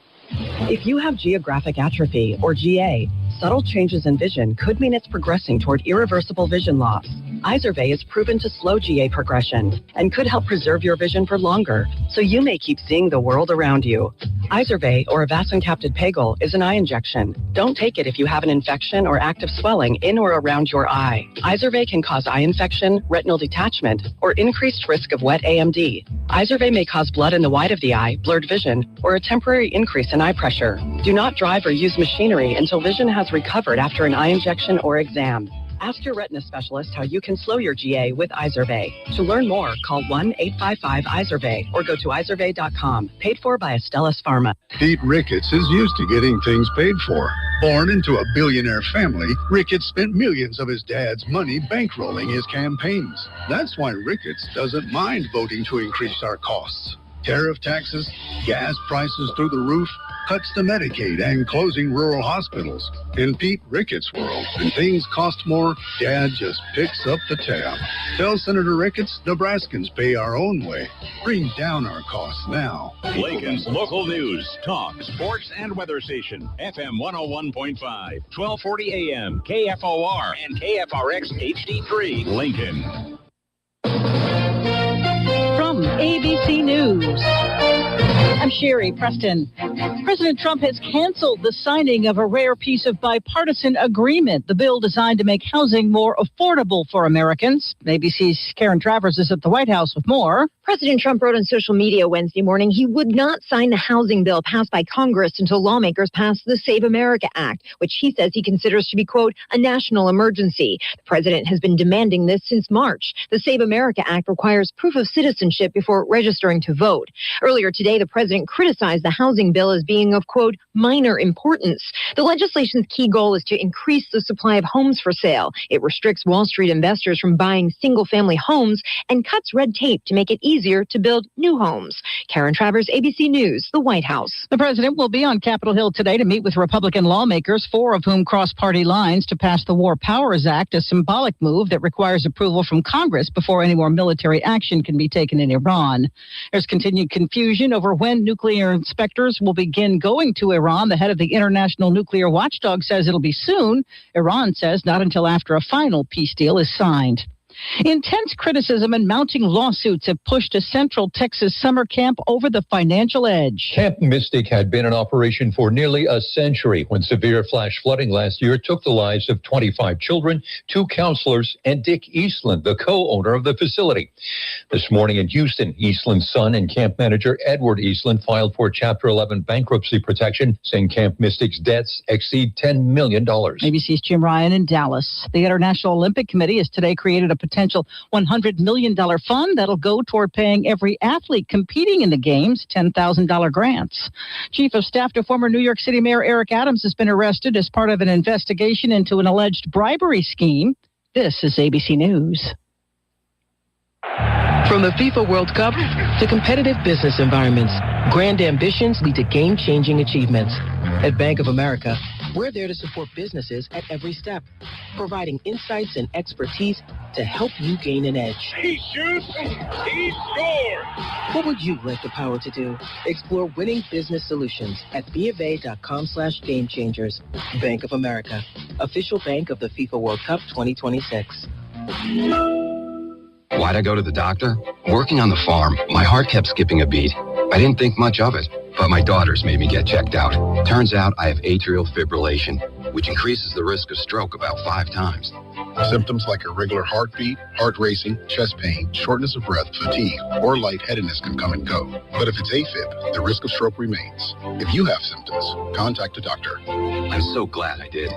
If you have geographic atrophy, or GA, subtle changes in vision could mean it's progressing toward irreversible vision loss. Izervay is proven to slow GA progression and could help preserve your vision for longer, so you may keep seeing the world around you. Izervay, or avacincaptad pegol, is an eye injection. Don't take it if you have an infection or active swelling in or around your eye. Izervay can cause eye infection, retinal detachment, or increased risk of wet AMD. Izervay may cause blood in the white of the eye, blurred vision, or a temporary increase in eye pressure. Do not drive or use machinery until vision has recovered after an eye injection or exam. Ask your retina specialist how you can slow your GA with Izervay. To learn more, call 1-855-IZERVAY or go to izervay.com. Paid for by Astellas Pharma. Pete Ricketts is used to getting things paid for. Born into a billionaire family, Ricketts spent millions of his dad's money bankrolling his campaigns. That's why Ricketts doesn't mind voting to increase our costs. Tariff taxes, gas prices through the roof, cuts to Medicaid, and closing rural hospitals. In Pete Ricketts' world, when things cost more, Dad just picks up the tab. Tell Senator Ricketts Nebraskans pay our own way. Bring down our costs now. Lincoln's local news, talk, sports, and weather station. FM 101.5, 1240 AM, KFOR, and KFRX HD3, Lincoln. From ABC News, I'm Sherry Preston. President Trump has canceled the signing of a rare piece of bipartisan agreement, the bill designed to make housing more affordable for Americans. ABC's Karen Travers is at the White House with more. President Trump wrote on social media Wednesday morning he would not sign the housing bill passed by Congress until lawmakers pass the Save America Act, which he says he considers to be, quote, a national emergency. The president has been demanding this since March. The Save America Act requires proof of citizenship before registering to vote. Earlier today, the president criticized the housing bill as being of, quote, minor importance. The legislation's key goal is to increase the supply of homes for sale. It restricts Wall Street investors from buying single-family homes and cuts red tape to make it easier to build new homes. Karen Travers, ABC News, the White House. The president will be on Capitol Hill today to meet with Republican lawmakers, 4 of whom cross party lines, to pass the War Powers Act, a symbolic move that requires approval from Congress before any more military action can be taken in Iran. There's continued confusion over when nuclear inspectors will begin going to Iran. The head of the International Nuclear Watchdog says it'll be soon. Iran says not until after a final peace deal is signed. Intense criticism and mounting lawsuits have pushed a Central Texas summer camp over the financial edge. Camp Mystic had been in operation for nearly a century when severe flash flooding last year took the lives of 25 children, 2 counselors, and Dick Eastland, the co-owner of the facility. This morning in Houston, Eastland's son and camp manager Edward Eastland filed for Chapter 11 bankruptcy protection, saying Camp Mystic's debts exceed $10 million. ABC's Jim Ryan in Dallas. The International Olympic Committee has today created a potential $100 million fund that'll go toward paying every athlete competing in the games $10,000 grants. Chief of Staff to former New York City Mayor Eric Adams has been arrested as part of an investigation into an alleged bribery scheme. This is ABC News. From the FIFA World Cup to competitive business environments, grand ambitions lead to game-changing achievements. At Bank of America, we're there to support businesses at every step, providing insights and expertise to help you gain an edge. He shoots, he scores! What would you like the power to do? Explore winning business solutions at BofA.com/gamechangers. Bank of America, official bank of the FIFA World Cup 2026. Why'd I go to the doctor? Working on the farm, my heart kept skipping a beat. I didn't think much of it, but my daughters made me get checked out. Turns out I have atrial fibrillation, which increases the risk of stroke about 5 times. Symptoms like irregular heartbeat, heart racing, chest pain, shortness of breath, fatigue, or lightheadedness can come and go. But if it's AFib, the risk of stroke remains. If you have symptoms, contact a doctor. I'm so glad I did.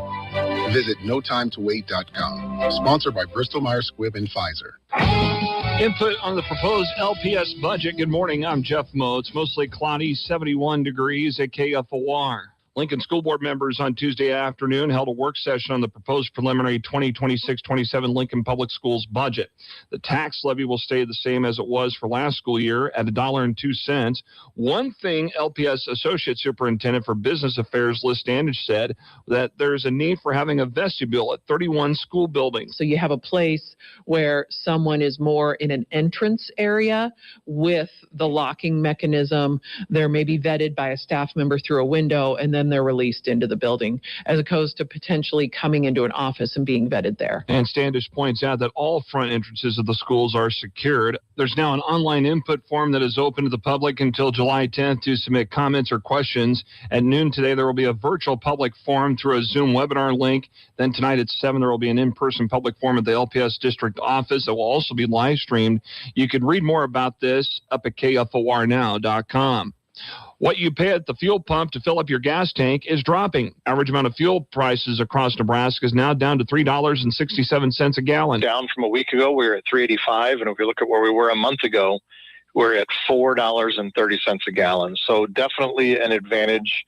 Visit notimetowait.com. Sponsored by Bristol-Myers Squibb and Pfizer. Input on the proposed LPS budget. Good morning. I'm Jeff Moe. It's mostly cloudy, 71 degrees at KFOR. Lincoln School Board members on Tuesday afternoon held a work session on the proposed preliminary 2026-27 Lincoln Public Schools budget. The tax levy will stay the same as it was for last school year at $1.02. One thing LPS Associate Superintendent for Business Affairs Liz Standish said that there's a need for having a vestibule at 31 school buildings. So you have a place where someone is more in an entrance area with the locking mechanism. They're maybe vetted by a staff member through a window, and then they're released into the building, as opposed to potentially coming into an office and being vetted there. And Standish points out that all front entrances of the schools are secured. There's now an online input form that is open to the public until July 10th to submit comments or questions. At noon today, there will be a virtual public forum through a Zoom webinar link. Then tonight at 7, there will be an in-person public forum at the LPS district office that will also be live streamed. You can read more about this up at KFORnow.com. What you pay at the fuel pump to fill up your gas tank is dropping. Average amount of fuel prices across Nebraska is now down to $3.67 a gallon. Down from a week ago, we were at $3.85, and if we look at where we were a month ago, we're at $4.30 a gallon. So definitely an advantage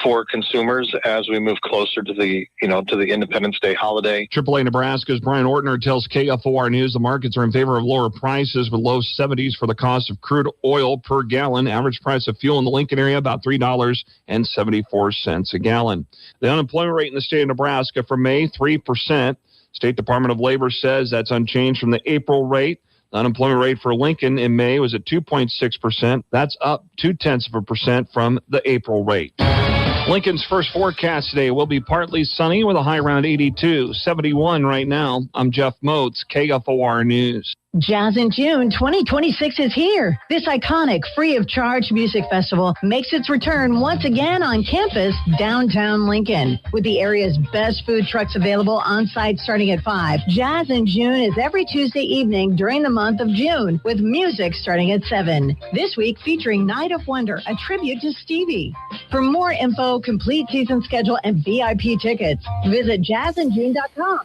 for consumers as we move closer to the Independence Day holiday. AAA Nebraska's Brian Ortner tells KFOR News the markets are in favor of lower prices with low 70s for the cost of crude oil per gallon. Average price of fuel in the Lincoln area about $3.74 a gallon. The unemployment rate in the state of Nebraska for May, 3%. State Department of Labor says that's unchanged from the April rate. The unemployment rate for Lincoln in May was at 2.6%. That's up 0.2% from the April rate. Lincoln's first forecast today will be partly sunny with a high around 82, 71 right now. I'm Jeff Motes, KFOR News. Jazz in June 2026 is here. This iconic free-of-charge music festival makes its return once again on campus, downtown Lincoln. With the area's best food trucks available on-site starting at 5, Jazz in June is every Tuesday evening during the month of June, with music starting at 7. This week featuring Night of Wonder, a tribute to Stevie. For more info, complete season schedule, and VIP tickets, visit jazzinjune.com.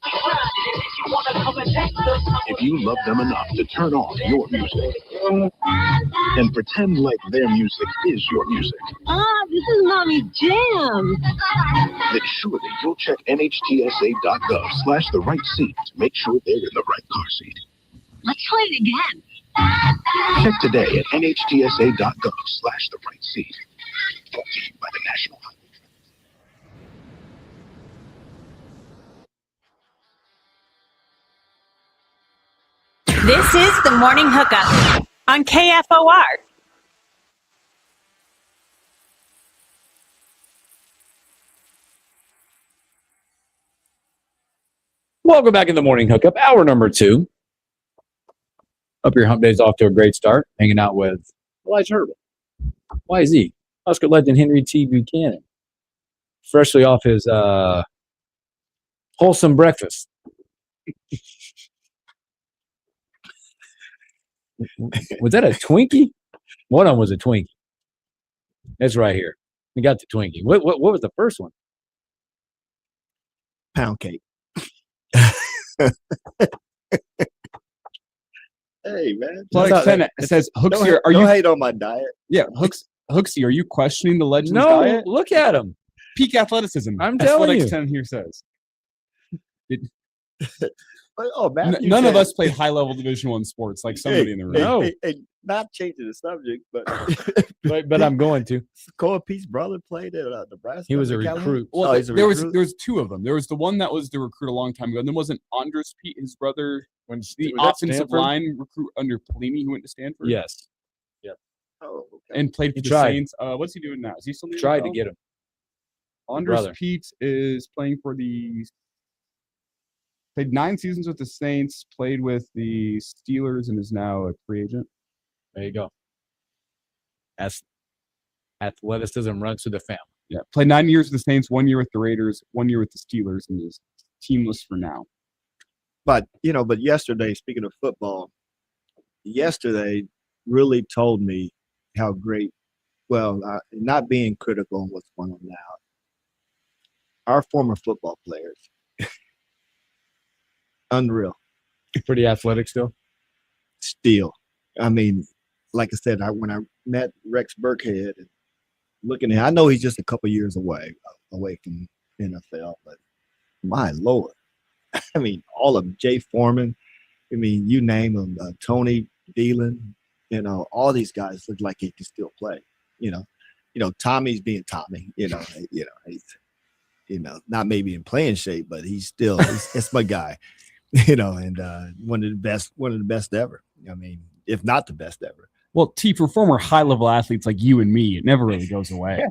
You wanna come If you love them enough to turn off your music and pretend like their music is your music, This is Mommy's jam. then surely you'll check NHTSA.gov/the right seat to make sure they're in the right car seat. Let's play it again. Check today at NHTSA.gov/the right seat. Brought to you by the National Highway. This is the Morning Hookup on KFOR. Welcome back in the Morning Hookup, hour number 2. Up your hump day's off to a great start, hanging out with Elijah Herbert, YZ, Oscar legend Henry T. Buchanan, freshly off his wholesome breakfast. Was that a Twinkie? One of them was a Twinkie. That's right here. We got the Twinkie. What was the first one? Pound cake. Hey, man. It says, Hooksy, don't hate on my diet. Yeah, Hooksy, are you questioning the Legends No, diet? look at him. Peak athleticism. I'm telling Athletics you. 10 here says. Oh, man. None of us played high-level Division I sports like somebody in the room. Hey, not changing the subject, but but I'm going to. Cole Pete's brother played at Nebraska. He was a Callahan? recruit. Well, he's a there recruit? was two of them. There was the one that was the recruit a long time ago, and then wasn't Andres Pete, his brother, the was that offensive Stanford? line recruit under Pelini, who went to Stanford? Yes. Yep. Oh, okay. And played for He the tried. Saints. What's he doing now? Is he still in the Tried to NFL? get him. Andres brother. Pete is playing for the. Played 9 seasons with the Saints, played with the Steelers, and is now a free agent. There you go. Athleticism runs through the family. Yeah, played 9 years with the Saints, 1 year with the Raiders, 1 year with the Steelers, and is teamless for now. But yesterday, speaking of football, yesterday really told me how great. Well, not being critical on what's going on now. Our former football players, unreal. Pretty athletic still. Still, I mean, like I said, when I met Rex Burkhead, and looking at, I know he's just a couple years away from NFL, but my Lord, I mean, all of them, Jay Foreman, I mean, you name them, Tony Thielen, all these guys look like he can still play. Tommy's being Tommy. He's not maybe in playing shape, but it's my guy. And one of the best ever. I mean, if not the best ever. Well, T, for former high-level athletes like you and me, it never really goes away,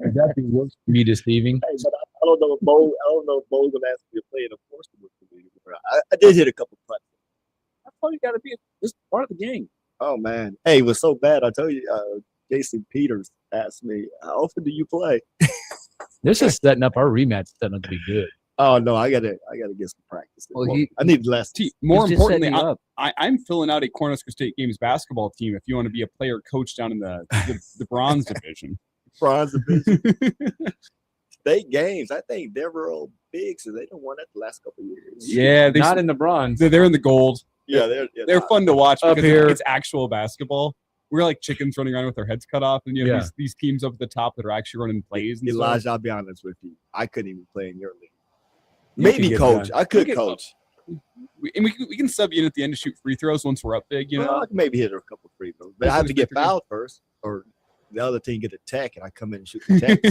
Exactly. Be deceiving. Hey, but I don't know if Bo's gonna ask me to play in a forcible community. I did hit a couple punts. That's all you got to be. This is part of the game. Oh man, hey, it was so bad. I tell you, Jason Peters asked me, "How often do you play?" This is setting up our rematch. Setting up to be good. Oh no, I gotta get some practice. Well, I need less. T, more He's just importantly, setting you up. I'm filling out a Cornhusker State Games basketball team if you want to be a player coach down in the bronze division. Bronze division. State games. I think they're real big, so they don't won that the last couple of years. Yeah, Not in the bronze. They're in the gold. Yeah, they're fun to watch Up because here. it's actual basketball. We're like chickens running around with our heads cut off, and you know Yeah. these teams up at the top that are actually running plays. And Elijah, stuff. I'll be honest with you. I couldn't even play in your league. You Maybe could get coach. done. I could We could- coach. We can sub you in at the end to shoot free throws once we're up big. Well, I can maybe hit a couple free throws, but I have to get fouled first, or the other team get a tech, and I come in and shoot the tech.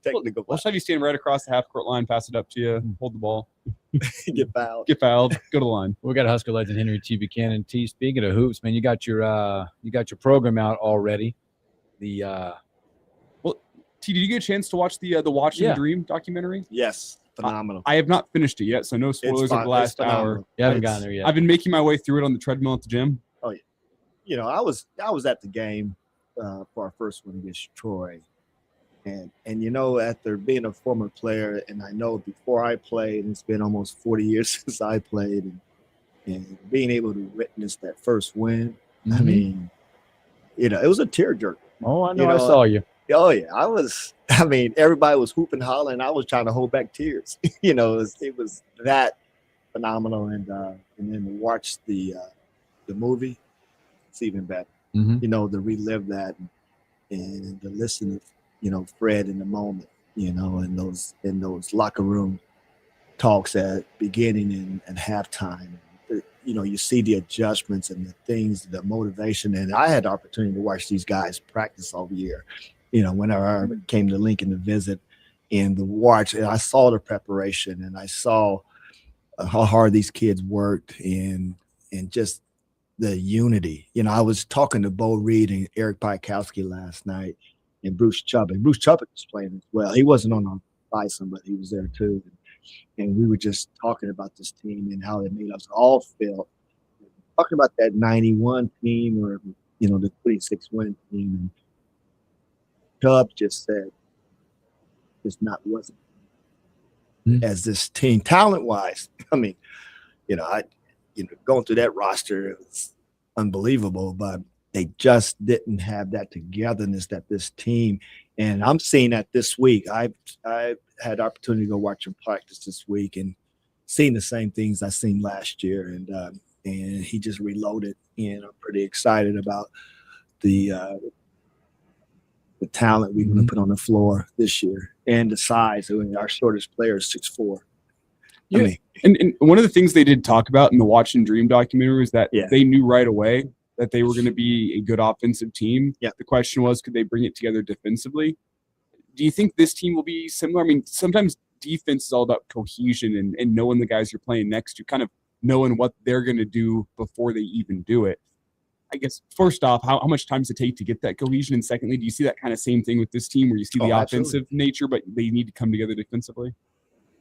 Technical We'll just have you stand right across the half court line, pass it up to you, hold the ball, get fouled. get fouled, go to the line. We got Husker legend Henry T. Buchanan. T. Speaking of hoops, man, you got your program out already. The Well, T, did you get a chance to watch the Watch and Yeah. Dream documentary? Yes, phenomenal. I have not finished it yet, so no spoilers of the last hour. You haven't gotten there yet. I've been making my way through it on the treadmill at the gym. Oh yeah, I was at the game for our first one against Troy, and after being a former player, and I know before I played, and it's been almost 40 years since I played, and being able to witness that first win, I mean, it was a tearjerker. Oh, I know. I saw you. Oh yeah, everybody was hooping, hollering. I was trying to hold back tears. It was that phenomenal, and then to watch the movie, it's even better. Mhm. You know, to relive that and to listen to, you know, Fred in the moment, you know, in those locker room talks at beginning and halftime. You know, you see the adjustments and the things, the motivation. And I had the opportunity to watch these guys practice all year. You know, whenever I came to Lincoln to visit and to watch, and I saw the preparation and I saw how hard these kids worked and just the unity. You know, I was talking to Bo Reed and Eric Piakowski last night and Bruce Chubbuck. Bruce Chubbuck was playing as well. He wasn't on our Bison, but he was there too. And we were just talking about this team and how it made us all feel. Talking about that 91 team or, you know, the 26-win team. And Chubb just said it's not wasn't as this team talent-wise. I mean, you know, going through that roster, it was unbelievable, but they just didn't have that togetherness that this team, and I'm seeing that this week. I've had opportunity to go watch him practice this week and seeing the same things I seen last year, and he just reloaded, and I'm pretty excited about the talent we're going to put on the floor this year and the size. I mean, our shortest player is 6'4". Yeah. I mean, and one of the things they did talk about in the Watch and Dream documentary was that they knew right away that they were going to be a good offensive team. Yeah. The question was, could they bring it together defensively? Do you think this team will be similar? I mean, sometimes defense is all about cohesion and knowing the guys you're playing next to, kind of knowing what they're going to do before they even do it. I guess, first off, how much time does it take to get that cohesion? And secondly, do you see that kind of same thing with this team where you see the offensive nature, but they need to come together defensively?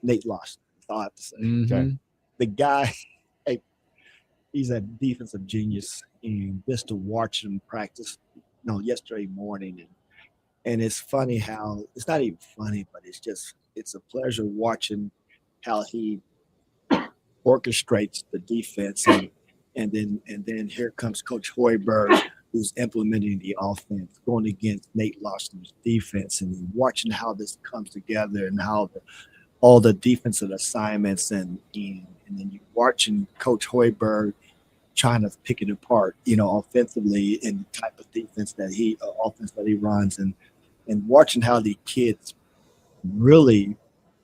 Nate lost. That's all I have to say. Okay. The guy, hey, he's a defensive genius. And just to watch him practice, yesterday morning. And it's funny how, it's not even funny, but it's a pleasure watching how he orchestrates the defense. And then here comes Coach Hoiberg, who's implementing the offense, going against Nate Lawson's defense, and watching how this comes together and how all the defensive assignments and then you're watching Coach Hoiberg trying to pick it apart, offensively in the type of offense that he runs, and watching how the kids really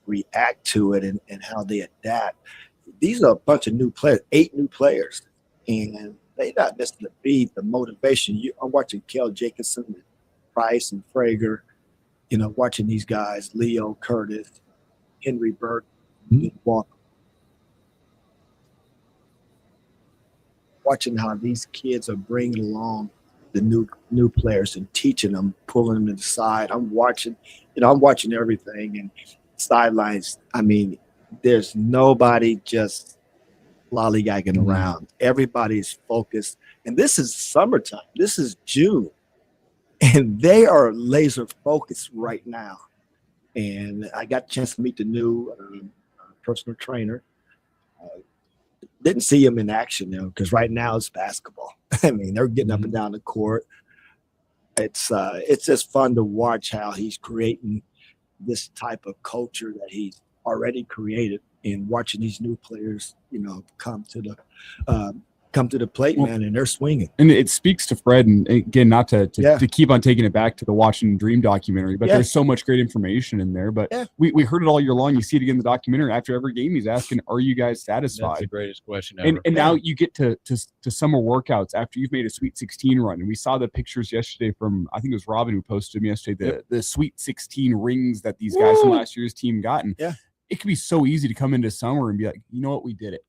react to it and how they adapt. These are a bunch of new players, 8 new players, and they're not missing a beat. The motivation. I'm watching Kel Jacobson, and Price, and Frager. Watching these guys, Leo, Curtis, Henry Burke, Walker. Watching how these kids are bringing along the new players and teaching them, pulling them to the side. I'm watching everything and sidelines. I mean, there's nobody just lollygagging around. Everybody's focused. And this is summertime. This is June. And they are laser focused right now. And I got a chance to meet the new personal trainer. Didn't see him in action though, because right now it's basketball. I mean, they're getting up and down the court. It's just fun to watch how he's creating this type of culture that he's already created, and watching these new players, come to the plate, man, and they're swinging. And it speaks to Fred, and again, not to keep on taking it back to the Watch and Dream documentary, but there's so much great information in there. But we heard it all year long. You see it again in the documentary. After every game, he's asking, "Are you guys satisfied?" That's the greatest question ever. And now you get to summer workouts after you've made a Sweet 16 run. And we saw the pictures yesterday from, I think it was Robin who posted them yesterday, the Sweet 16 rings that these guys from last year's team gotten. Yeah. It could be so easy to come into summer and be like, you know what, we did it.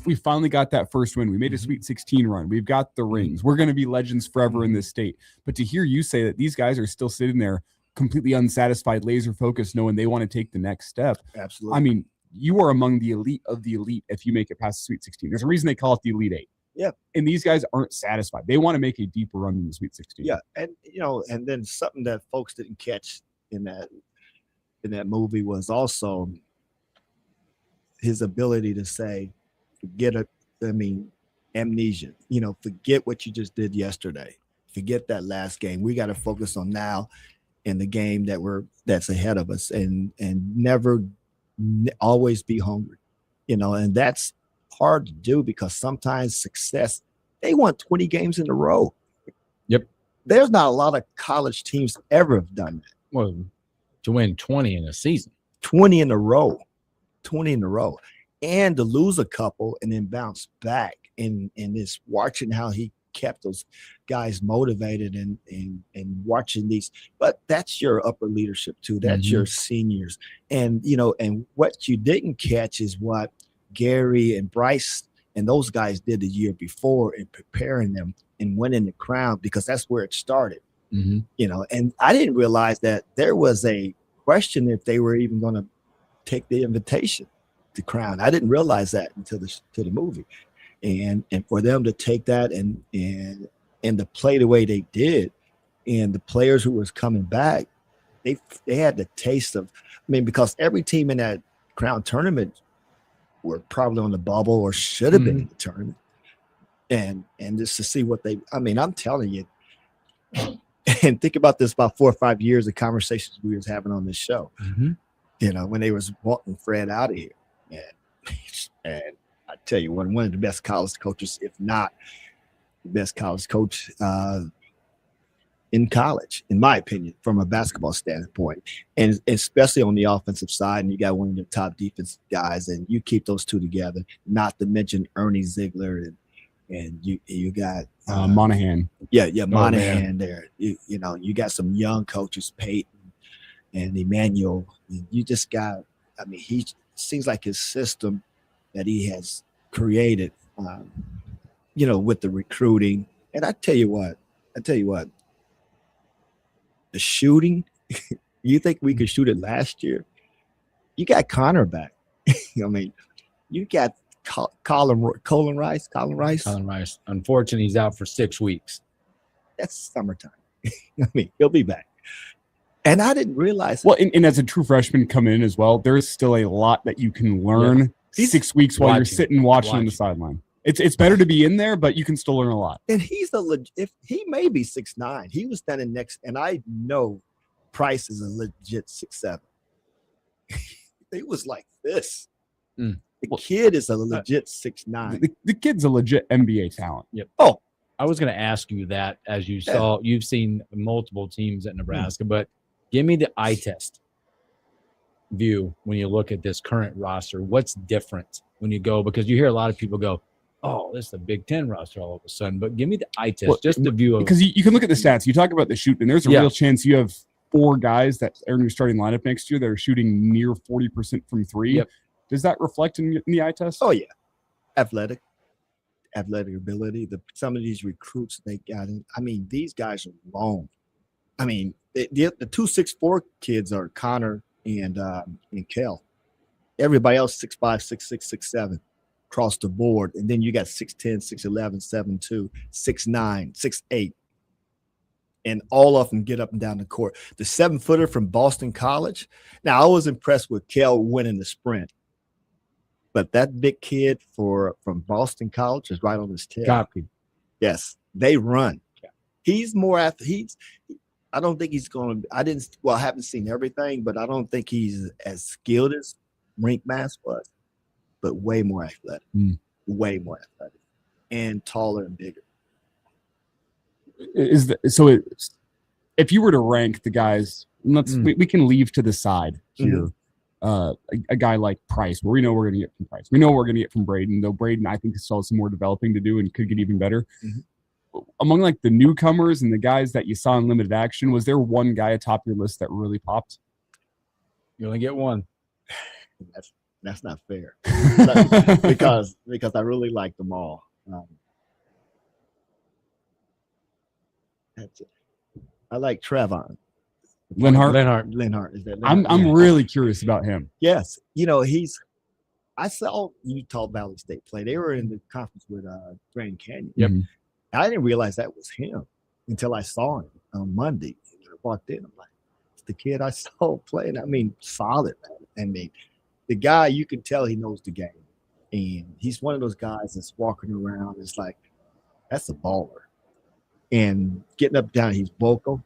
We finally got that first win. We made a Sweet 16 run. We've got the rings. We're going to be legends forever in this state. But to hear you say that these guys are still sitting there completely unsatisfied, laser focused, knowing they want to take the next step. Absolutely. I mean, you are among the elite of the elite if you make it past the Sweet 16. There's a reason they call it the Elite 8. Yeah. And these guys aren't satisfied. They want to make a deeper run than the Sweet 16. Yeah. And, and then something that folks didn't catch in that movie was also his ability to say, amnesia, forget what you just did yesterday. Forget that last game. We got to focus on now and the game that's ahead of us, and never always be hungry, and that's hard to do because sometimes success, they won 20 games in a row. Yep. There's not a lot of college teams ever have done that. Well, to win 20 in a season. 20 in a row. 20 in a row. And to lose a couple and then bounce back. And this watching how he kept those guys motivated and watching these. But that's your upper leadership too. That's your seniors. And, you know, and what you didn't catch is what Gary and Bryce and those guys did the year before in preparing them and winning the crown, because that's where it started. You know, and I didn't realize that there was a question if they were even going to take the invitation to crown. I didn't realize that until the movie. And for them to take that and to play the way they did, and the players who was coming back, they had the taste of, I mean, because every team in that crown tournament were probably on the bubble or should have been in the tournament. And just to see what I mean, I'm telling you, and think about this, about 4 or 5 years of conversations we was having on this show, you know, when they was wanting Fred out of here. And I tell you, one of the best college coaches, if not the best college coach in college, in my opinion, from a basketball standpoint, and especially on the offensive side. And you got one of the top defensive guys, and you keep those two together, not to mention Ernie Ziegler and you got Monahan. Yeah, Monahan there. You know, you got some young coaches, Peyton and Emmanuel. And you just got, I mean, he seems like his system that he has created, you know, with the recruiting. And I tell you what, the shooting, you think we could shoot it last year? You got Connor back. I mean, you got Colin Rice. Unfortunately, he's out for 6 weeks. That's summertime. I mean, he'll be back. And I didn't realize. Well, and as a true freshman come in as well, there's still a lot that you can learn 6 weeks while you're sitting watching on the sideline. It's better to be in there, but you can still learn a lot. And he's if he may be 6'9", he was standing next, and I know Price is a legit 6'7". It was like this. The kid is a legit 6'9". The kid's a legit NBA talent. Yep. Oh, I was going to ask you that as you saw, you've seen multiple teams at Nebraska, but give me the eye test view when you look at this current roster. What's different when you go, because you hear a lot of people go, oh, this is a Big Ten roster all of a sudden, but give me the eye test, just the view of because you can look at the stats. You talk about the shoot, and there's a real chance you have 4 guys that are in your starting lineup next year that are shooting near 40% from 3. Yep. Does that reflect in the eye test? Oh yeah, athletic ability. Some of these recruits they got in. I mean, these guys are long. I mean, the 2'6'4" kids are Connor and Kel. Everybody else 6'5", 6'6", 6'7", across the board, and then you got 6'10", 6'11", 7'2", 6'9", 6'8", and all of them get up and down the court. The 7-footer from Boston College. Now, I was impressed with Kel winning the sprint. But that big kid from Boston College is right on his tail. Copy. Yes, they run. Yeah. He's more I don't think he's going to. I haven't seen everything, but I don't think he's as skilled as Rink Mass was, but way more athletic. Way more athletic, and taller and bigger. If you were to rank the guys, we can leave to the side here. A guy like Price, where we know we're going to get from Price. We know we're going to get from Braden, though Braden, I think, still has some more developing to do and could get even better. Among like the newcomers and the guys that you saw in limited action, was there one guy atop your list that really popped? You only get one. That's not fair. because I really like them all. That's it. I like Trevon. Linhart. Is that I'm really curious about him. Yes. You know, I saw Utah Valley State play. They were in the conference with Grand Canyon. Yep. I didn't realize that was him until I saw him on Monday. I walked in. I'm like, it's the kid I saw playing. I mean, solid, man. I mean, the guy, you can tell he knows the game. And he's one of those guys that's walking around. It's like, that's a baller. And getting up down, he's vocal.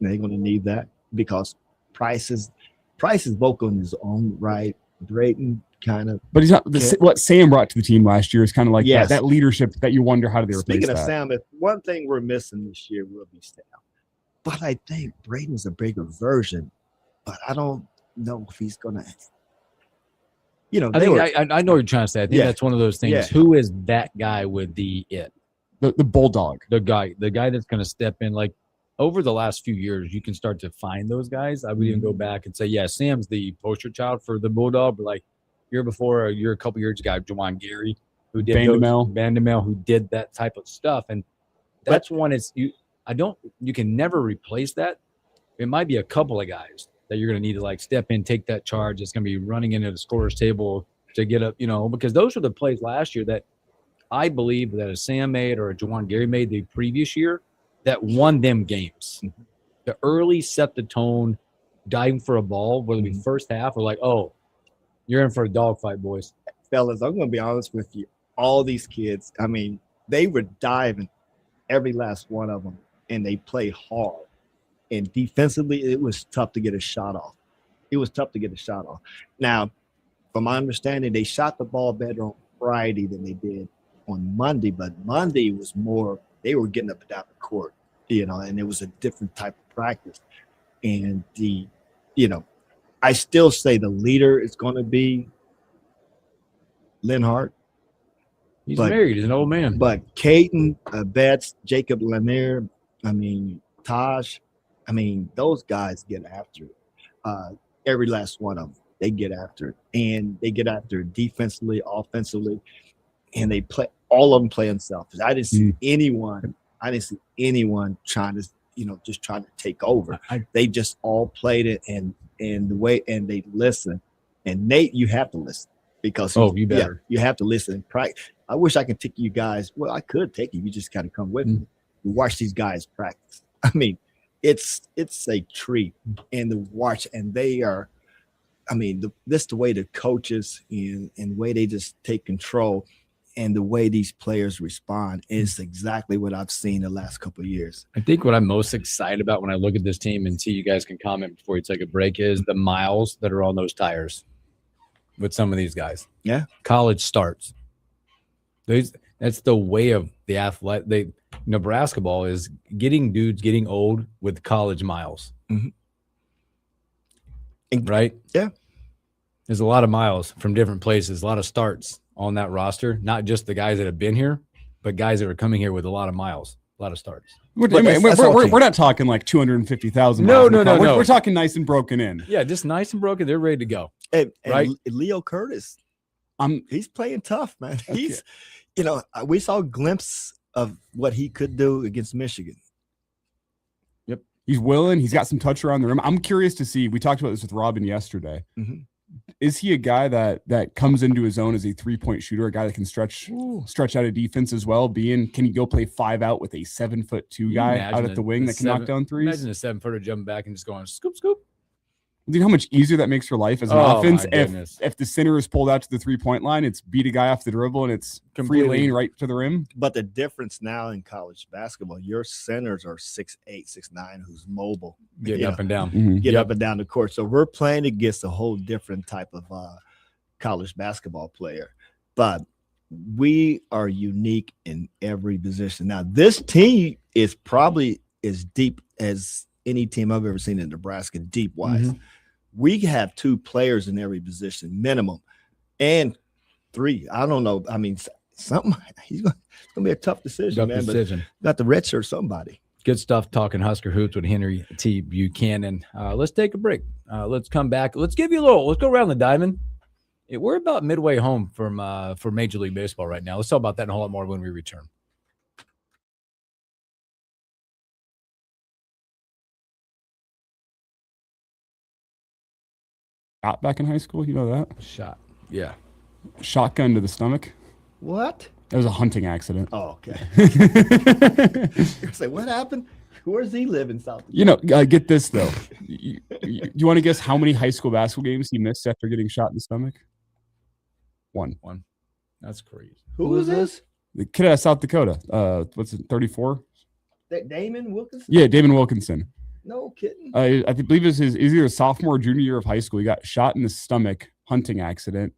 And they're going to need that because Price is vocal in his own right. Drayton kind of. But he's not what Sam brought to the team last year is kind of like Yes. that leadership that you wonder how do they replace Speaking of that. Sam, if one thing we're missing this year will be Sam. But I think Braden's a bigger version. But I don't know if he's gonna. You know, I think I know what you're trying to say. I think Yeah. that's one of those things. Yeah. Who is that guy with the it? The bulldog. The guy that's going to step in. Like over the last few years, you can start to find those guys. I would even go back and say, yeah, Sam's the poster child for the bulldog. But like year before, a couple years ago, Juwan Gary, who did Vandemel, who did that type of stuff, and that's one. You can never replace that. It might be a couple of guys that you're going to need to like step in, take that charge. It's going to be running into the scorer's table to get up, because those are the plays last year that I believe that a Sam made or a Juwan Gary made the previous year that won them games. The early set the tone, diving for a ball, whether it be first half or like, oh, you're in for a dogfight, boys. Fellas, I'm going to be honest with you. All these kids, I mean, they were diving, every last one of them, and they play hard. And defensively, it was tough to get a shot off. Now, from my understanding, they shot the ball better on Friday than they did on Monday, but Monday was more, they were getting up and down the court, and it was a different type of practice. And I still say the leader is going to be Linhart. He's married. He's an old man. But Caden, Betts, Jacob Lanier, Taj, those guys get after it. Every last one of them, they get after it. And they get after it defensively, offensively, and they play. All of them play unselfish. I didn't see anyone trying to, just trying to take over. They just all played it and they listen. And Nate, you have to listen because you better. You have to listen and practice. I wish I could take you guys. Well, I could take you. You just got to come with me. We watch these guys practice. It's a treat, and to watch, and they are. This the way the coaches and the way they just take control. And the way these players respond is exactly what I've seen the last couple of years. I think what I'm most excited about when I look at this team, and see you guys can comment before you take a break, is the miles that are on those tires with some of these guys. Yeah. College starts. That's the way of the athlete. Nebraska ball is getting old with college miles. Right? Yeah. There's a lot of miles from different places, a lot of starts on that roster, not just the guys that have been here, but guys that are coming here with a lot of miles, a lot of starts. We're not talking like 250,000. No. We're talking nice and broken in. Yeah, just nice and broken. They're ready to go. Right. Leo Curtis, he's playing tough, man. Okay. He's, we saw a glimpse of what he could do against Michigan. Yep. He's willing. He's got some touch around the rim. I'm curious to see. We talked about this with Robin yesterday. Is he a guy that comes into his own as a 3-point shooter, a guy that can stretch out a defense as well? Can he go play 5 out with a 7'2" guy out at the wing that can knock down threes? Imagine a 7-footer jumping back and just going scoop, scoop. Do you know how much easier that makes your life as an offense? If the center is pulled out to the 3-point line, it's beat a guy off the dribble and it's free lane right to the rim. But the difference now in college basketball, your centers are 6'8", 6'9", who's mobile. Getting up and down. Get up and down the court. So we're playing against a whole different type of college basketball player. But we are unique in every position. Now, this team is probably as deep as any team I've ever seen in Nebraska, deep-wise. We have 2 players in every position, minimum, and 3. I don't know. Something. It's going to be a tough decision, man. But got the redshirt somebody. Good stuff talking Husker hoops with Henry T. Buchanan. Let's take a break. Let's come back. Let's go around the diamond. We're about midway home for Major League Baseball right now. Let's talk about that and a whole lot more when we return. Shot back in high school, you know that? Shot. Yeah. Shotgun to the stomach. What? It was a hunting accident. Oh, okay. Say, what happened? Where does he live in South Dakota? Get this, though. You want to guess how many high school basketball games he missed after getting shot in the stomach? One. That's crazy. Who was this? The kid out of South Dakota. 34? Damon Wilkinson? Yeah, Damon Wilkinson. No kidding. I believe it was his either sophomore or junior year of high school. He got shot in the stomach, hunting accident.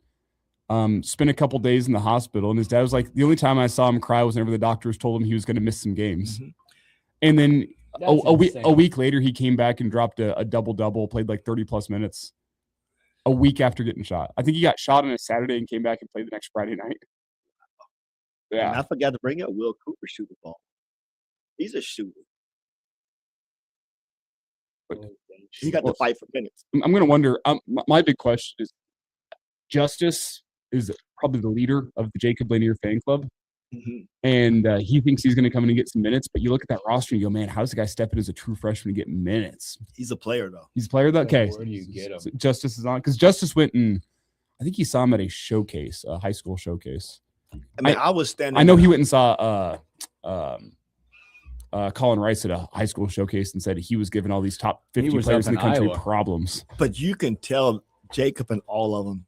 Spent a couple days in the hospital, and his dad was like, the only time I saw him cry was whenever the doctors told him he was going to miss some games. And then a week later, he came back and dropped a double-double, played like 30-plus minutes a week after getting shot. I think he got shot on a Saturday and came back and played the next Friday night. Yeah. And I forgot to bring up Will Cooper shoot the ball. He's a shooter. But he got to fight for minutes. I'm going to wonder, my big question is, Justice is probably the leader of the Jacob Lanier fan club. And he thinks he's going to come in and get some minutes. But you look at that roster and you go, man, how does the guy step in as a true freshman and get minutes? He's a player, though. He's a player, though? Okay. Where do you get him? So Justice is on. Because Justice went and I think he saw him at a showcase, a high school showcase. I mean, I was standing. I know he went and saw Colin Rice at a high school showcase and said he was giving all these top 50 players in the country problems. But you can tell Jacob and all of them,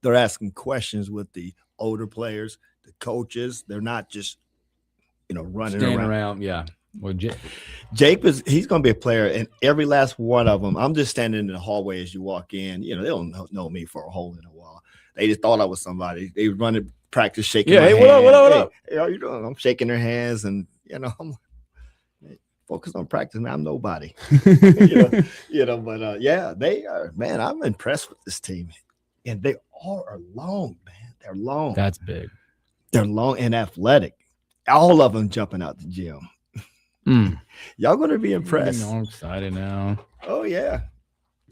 they're asking questions with the older players, the coaches. They're not just, running around. Yeah. Well, Jake he's going to be a player, and every last one of them. I'm just standing in the hallway as you walk in. They don't know me for a hole in a wall. They just thought I was somebody. They were running practice, shaking. Yeah, my what hand. up? Hey, how you doing? I'm shaking their hands, and I'm focus on practice. Man, I'm nobody. But they are. Man, I'm impressed with this team, and they all are long. Man, they're long. That's big. They're long and athletic. All of them jumping out the gym. Y'all gonna be impressed. I'm excited now. Oh yeah,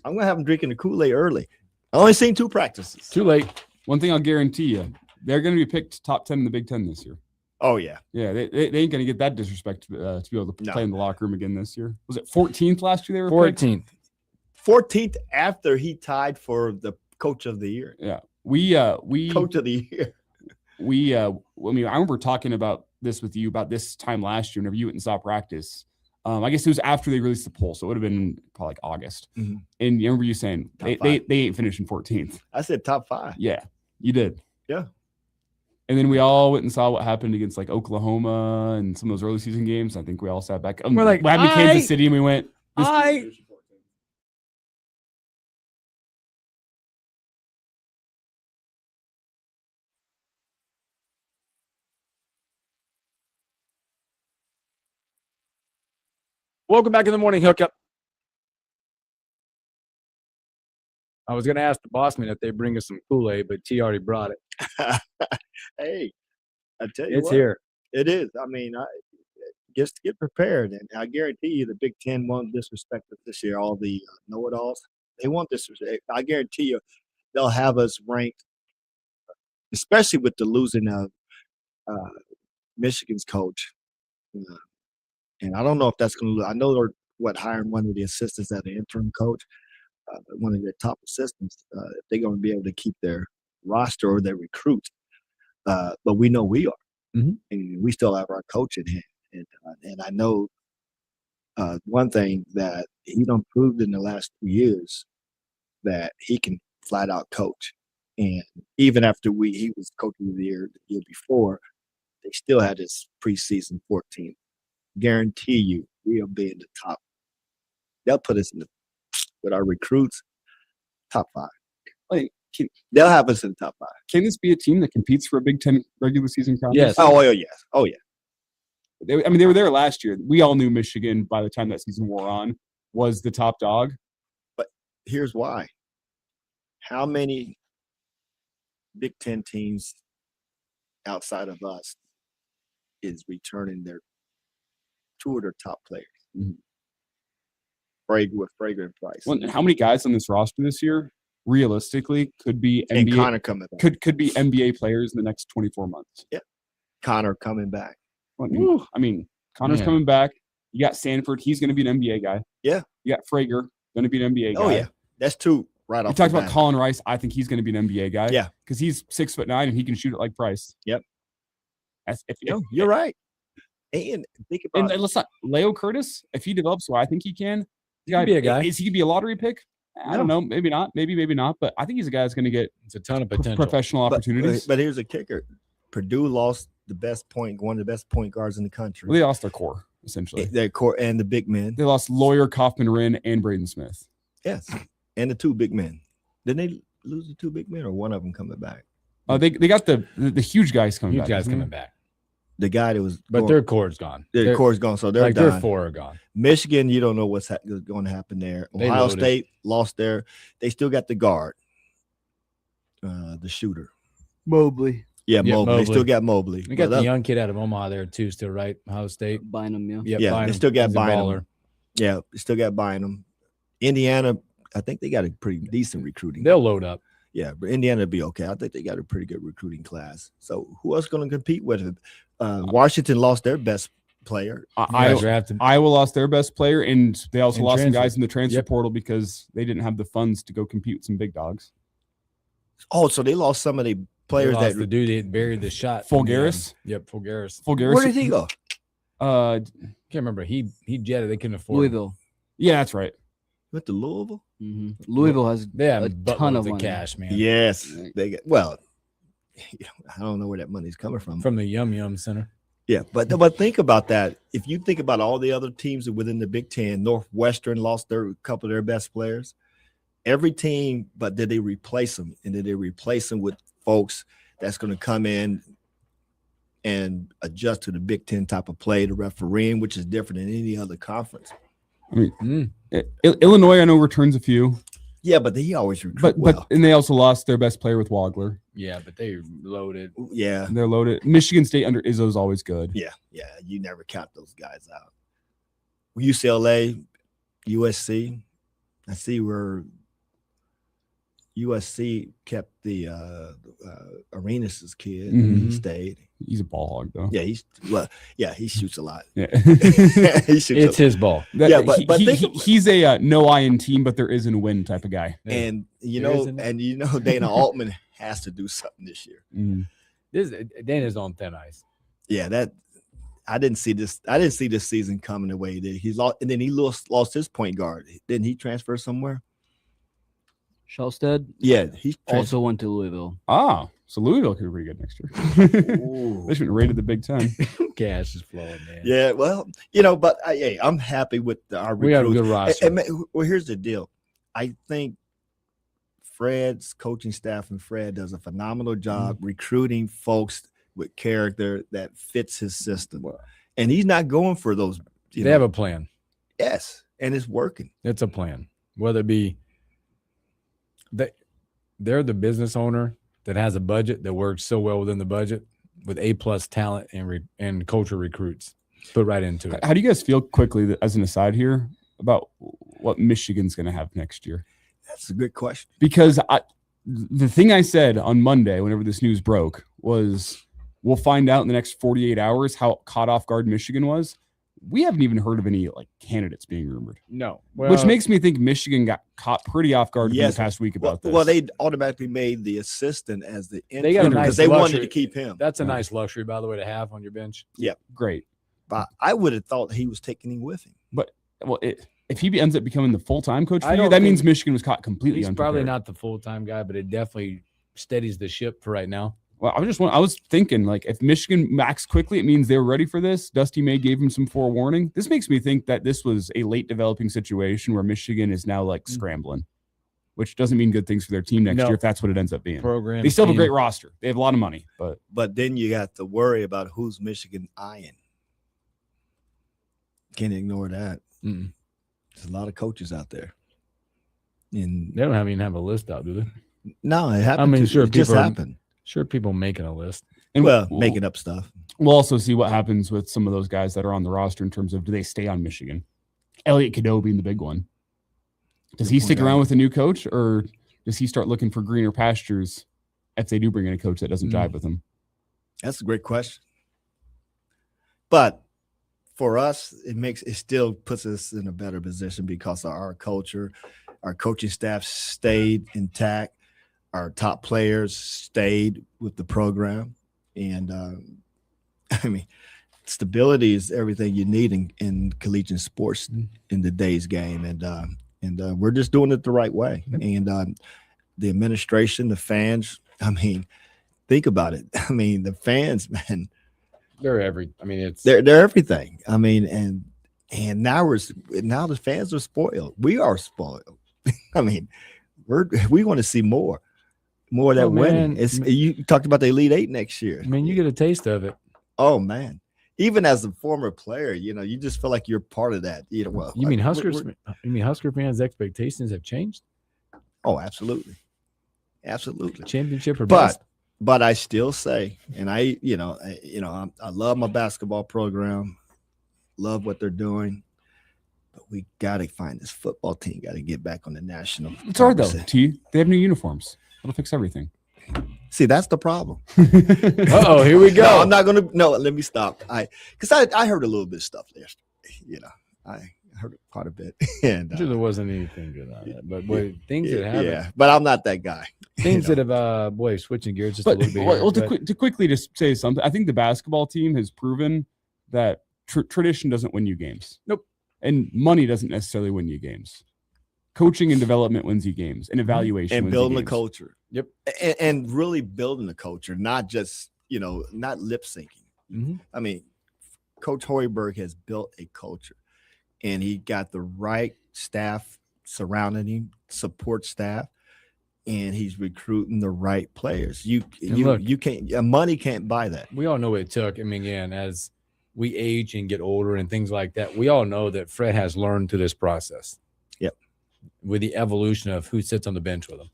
I'm gonna have them drinking the Kool-Aid early. I only seen 2 practices. Too late. One thing I'll guarantee you, they're going to be picked top 10 in the Big Ten this year. Oh yeah, yeah. They ain't going to get that disrespect to be able to play in the locker room again this year. Was it 14th last year? They were 14th. 14th after he tied for the coach of the year. Yeah, we coach of the year. I remember talking about this with you about this time last year whenever you went and saw practice. I guess it was after they released the poll, so it would have been probably like August. And you remember you saying they ain't finishing 14th. I said top 5. Yeah, you did. Yeah. And then we all went and saw what happened against like Oklahoma and some of those early season games. I think we all sat back. We're like, what happened to Kansas City, and we went. Welcome back in the morning hookup. I was going to ask the boss man if they bring us some Kool-Aid, but T already brought it. Hey, I tell you it's what, here. It is. I mean, just get prepared, and I guarantee you, the Big Ten won't disrespect us this year. All the know-it-alls, they won't disrespect. I guarantee you, they'll have us ranked, especially with the losing of Michigan's coach. And I don't know if that's going to – I know they're hiring one of the assistants as an interim coach, one of their top assistants. If they're going to be able to keep their roster or their recruits. But we know we are. And we still have our coach in hand. And I know one thing that he done proved in the last 2 years that he can flat out coach. And even after he was coach of the year before, they still had his preseason 14th. Guarantee you, we'll be in the top. They'll put us with our recruits, top 5. They'll have us in the top 5. Can this be a team that competes for a Big Ten regular season conference? Yes. Oh yes. Oh yeah. They were there last year. We all knew Michigan by the time that season wore on was the top dog. But here's why. How many Big Ten teams outside of us is returning their 2 of their top players? With Frager and Price. Well, how many guys on this roster this year realistically could be and NBA? Connor coming back. Could be NBA players in the next 24 months. Yeah, Connor coming back. I mean, Connor's coming back. You got Sanford. He's going to be an NBA guy. Yeah. You got Frager, going to be an NBA guy. Oh yeah, that's 2 right off. We talked about Colin Rice. I think he's going to be an NBA guy. Yeah, because he's 6'9" and he can shoot it like Price. Yep. You're right. And think about and let's not Leo Curtis. If he develops well, I think he can. He could be a guy. Is he going to be a lottery pick? I don't know. Maybe not. Maybe not. But I think he's a guy that's going to get a ton of potential professional opportunities. But here's a kicker: Purdue lost one of the best point guards in the country. Well, they lost their core essentially. Their core and the big men. They lost Lawyer, Kaufman, Wren, and Braden Smith. Yes, and the 2 big men. Didn't they lose the two big men, or one of them coming back? They got the huge guys coming Huge back. guys isn't coming there? back. The guy that was, But their core's gone. Their core's gone, so they're like done. their 4 are gone. Michigan, you don't know what's going to happen there. They Ohio loaded. State lost their. They still got the guard, the shooter. Mobley. Yeah, Mobley. They still got Mobley. We got But the young kid out of Omaha there too, still, right? Ohio State. Bynum, yeah. Yep, yeah, Bynum. they still got He's a Bynum. baller. Yeah, they still got Bynum. Indiana, I think they got a pretty decent recruiting. They'll load up. Yeah, but Indiana will be okay. I think they got a pretty good recruiting class. So who else going to compete with it? Washington lost their best player. Iowa lost their best player, and they also And lost some transfer. guys in the transfer Yep. portal because they didn't have the funds to go compete with some big dogs. Oh, so they lost some of the players They lost that the dude that buried the shot. Fulgaris? Yep, Fulgaris. Fulgaris. Where did he go? Can't remember. He jetted. They couldn't afford him. Louisville. Yeah, that's right. Went to Louisville. Louisville has They have a buttloads ton of of money. cash, man. Yes, they get. Well, I don't know where that money's coming from. From the Yum Yum Center. Yeah, but think about that. If you think about all the other teams within the Big Ten, Northwestern lost a couple of their best players. Every team, but did they replace them? And did they replace them with folks that's going to come in and adjust to the Big Ten type of play, the refereeing, which is different than any other conference? I mean, Illinois, I know returns a few. Yeah, but he always recruit But well. and they also lost their best player with Wagler. Yeah, but they loaded. Yeah, They're loaded. Michigan State under Izzo is always good. Yeah, you never count those guys out. UCLA, USC. I see where USC kept the Arenas' kid. Mhm. He stayed. He's a ball hog though. Yeah, he shoots a lot. Yeah. He shoots It's his ball. Yeah, but he's a no eye in team, but there isn't a win type of guy. and There isn't. Dana Altman has to do something this year. Dana's on thin ice. Yeah, that I didn't see this. I didn't see this season coming the way he did. He's lost, and then he lost his point guard. Didn't he transfer somewhere? Shelstead. Yeah, he also went to Louisville. Ah, so Louisville could be pretty good next year. They should have rated the Big Ten. Cash is flowing, man. Yeah, well, but hey, I'm happy with our We have a recruits. good roster. Well, here's the deal. I think Fred's coaching staff and Fred does a phenomenal job recruiting folks with character that fits his system. And he's not going for those. They have a plan. Yes, and it's working. It's a plan. Whether it be they're the business owner that has a budget that works so well within the budget with A+ talent and culture recruits. Put right into it. How do you guys feel quickly, as an aside here, about what Michigan's going to have next year? That's a good question. Because the thing I said on Monday, whenever this news broke, was we'll find out in the next 48 hours how caught off guard Michigan was. We haven't even heard of any candidates being rumored. No. Which makes me think Michigan got caught pretty off guard in the past week about this. Well, they automatically made the assistant as the They got a interim nice because they luxury. wanted to keep him. That's a nice luxury, by the way, to have on your bench. Yeah, great. But I would have thought he was taking him with him. But if he ends up becoming the full-time coach for I you, don't that think- means Michigan was caught completely He's unprepared. probably not the full-time guy, but it definitely steadies the ship for right now. Well, I was thinking, if Michigan maxed quickly, it means they were ready for this. Dusty May gave him some forewarning. This makes me think that this was a late developing situation where Michigan is now scrambling, which doesn't mean good things for their team next No. year if that's what it ends up being. Program, they still have a team. great roster. They have a lot of money, But then you got to worry about who's Michigan eyeing. Can't ignore that. There's a lot of coaches out there. And They don't even have a list out, do they? no, it happened. I mean, sure, it just people are- happened. Sure, people making a list. And Making up stuff. We'll also see what happens with some of those guys that are on the roster in terms of do they stay on Michigan? Elliot Cadeau being the big one. Does he stick around with a new coach, or does he start looking for greener pastures if they do bring in a coach that doesn't jive with him? That's a great question. But for us, it still puts us in a better position because of our culture. Our coaching staff stayed intact. Our top players stayed with the program. And stability is everything you need in collegiate sports in today's game. And we're just doing it the right way. And the administration, the fans, think about it. The fans, man, They're it's they're everything. And now the fans are spoiled. We are spoiled. We want to see more. more of that Oh, winning. man. You talked about the Elite Eight next year. I mean, you get a taste of it. Oh man. Even as a former player, you just feel like you're part of that. Well, You mean Huskers? You mean Husker fans' expectations have changed? Oh, absolutely. Absolutely. Championship or bust. But I still say, and I love my basketball program, love what they're doing, but we got to find this football team. Got to get back on the national. It's hard though. T. They have new uniforms. That'll fix everything. See, that's the problem. Uh-oh, here we go. No, I'm not gonna. No, let me stop. I heard a little bit of stuff there. I heard quite a bit, and I'm sure there wasn't anything good on it, but boy, things that happen. Yeah, but I'm not that guy. Things that have, switching gears just a little bit. Well, here, to quickly just say something, I think the basketball team has proven that tradition doesn't win you games. Nope. And money doesn't necessarily win you games. Coaching and development wins you games, and evaluation and wins building you a games. culture. Yep. And really building a culture, not just not lip syncing. Mm-hmm. I mean, Coach Hoiberg has built a culture, and he got the right staff surrounding him, support staff, and he's recruiting the right players. You can't, money can't buy that. We all know what it took. I mean, again, as we age and get older and things like that, we all know that Fred has learned through this process. Yep. With the evolution of who sits on the bench with him.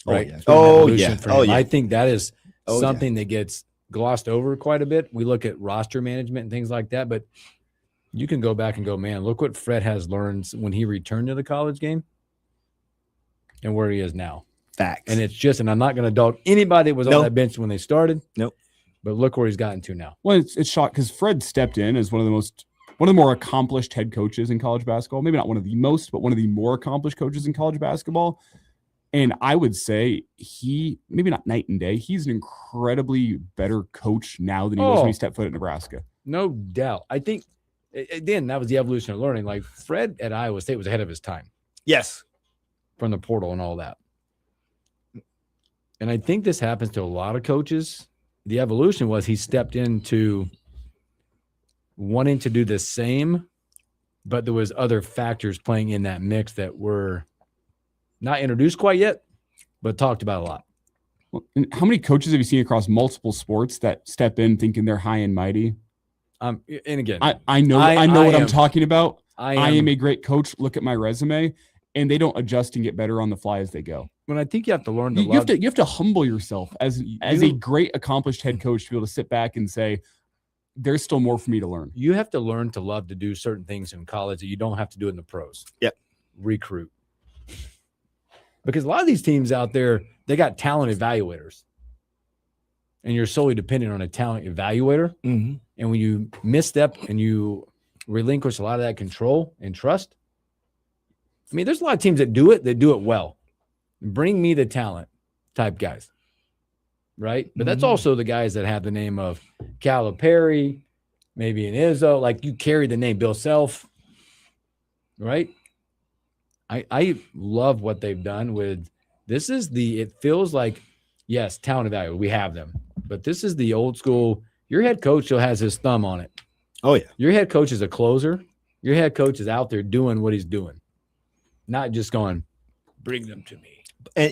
Right. Oh, yeah. I think that is something that gets glossed over quite a bit. We look at roster management and things like that, but you can go back and go, man, look what Fred has learned when he returned to the college game and where he is now. Facts. And it's just, and I'm not going to dog anybody that was on that bench when they started. Nope. But look where he's gotten to now. Well, it's shocked because Fred stepped in as one of the more accomplished head coaches in college basketball. Maybe not one of the most, but one of the more accomplished coaches in college basketball. And I would say maybe not night and day, he's an incredibly better coach now than he was when he stepped foot at Nebraska. No doubt. I think, again, that was the evolution of learning. Like Fred at Iowa State was ahead of his time. Yes. From the portal and all that. And I think this happens to a lot of coaches. The evolution was he stepped into wanting to do the same, but there was other factors playing in that mix that were not introduced quite yet, but talked about a lot. Well, and how many coaches have you seen across multiple sports that step in thinking they're high and mighty? And again, I know what I'm talking about. I am a great coach. Look at my resume, and they don't adjust and get better on the fly as they go. When I think you have to learn to you have to humble yourself as a great accomplished head coach to be able to sit back and say, there's still more for me to learn. You have to learn to love to do certain things in college that you don't have to do in the pros. Yep. Recruit. Because a lot of these teams out there, they got talent evaluators. And you're solely dependent on a talent evaluator. Mm-hmm. And when you misstep and you relinquish a lot of that control and trust, I mean, there's a lot of teams that do it well. Bring me the talent type guys. Right? But that's also the guys that have the name of Calipari, maybe an Izzo. Like you carry the name Bill Self. Right? I love what they've done with this. It feels like, yes, talent evaluator, we have them, but this is the old school. Your head coach still has his thumb on it. Oh, yeah. Your head coach is a closer. Your head coach is out there doing what he's doing, not just going, bring them to me.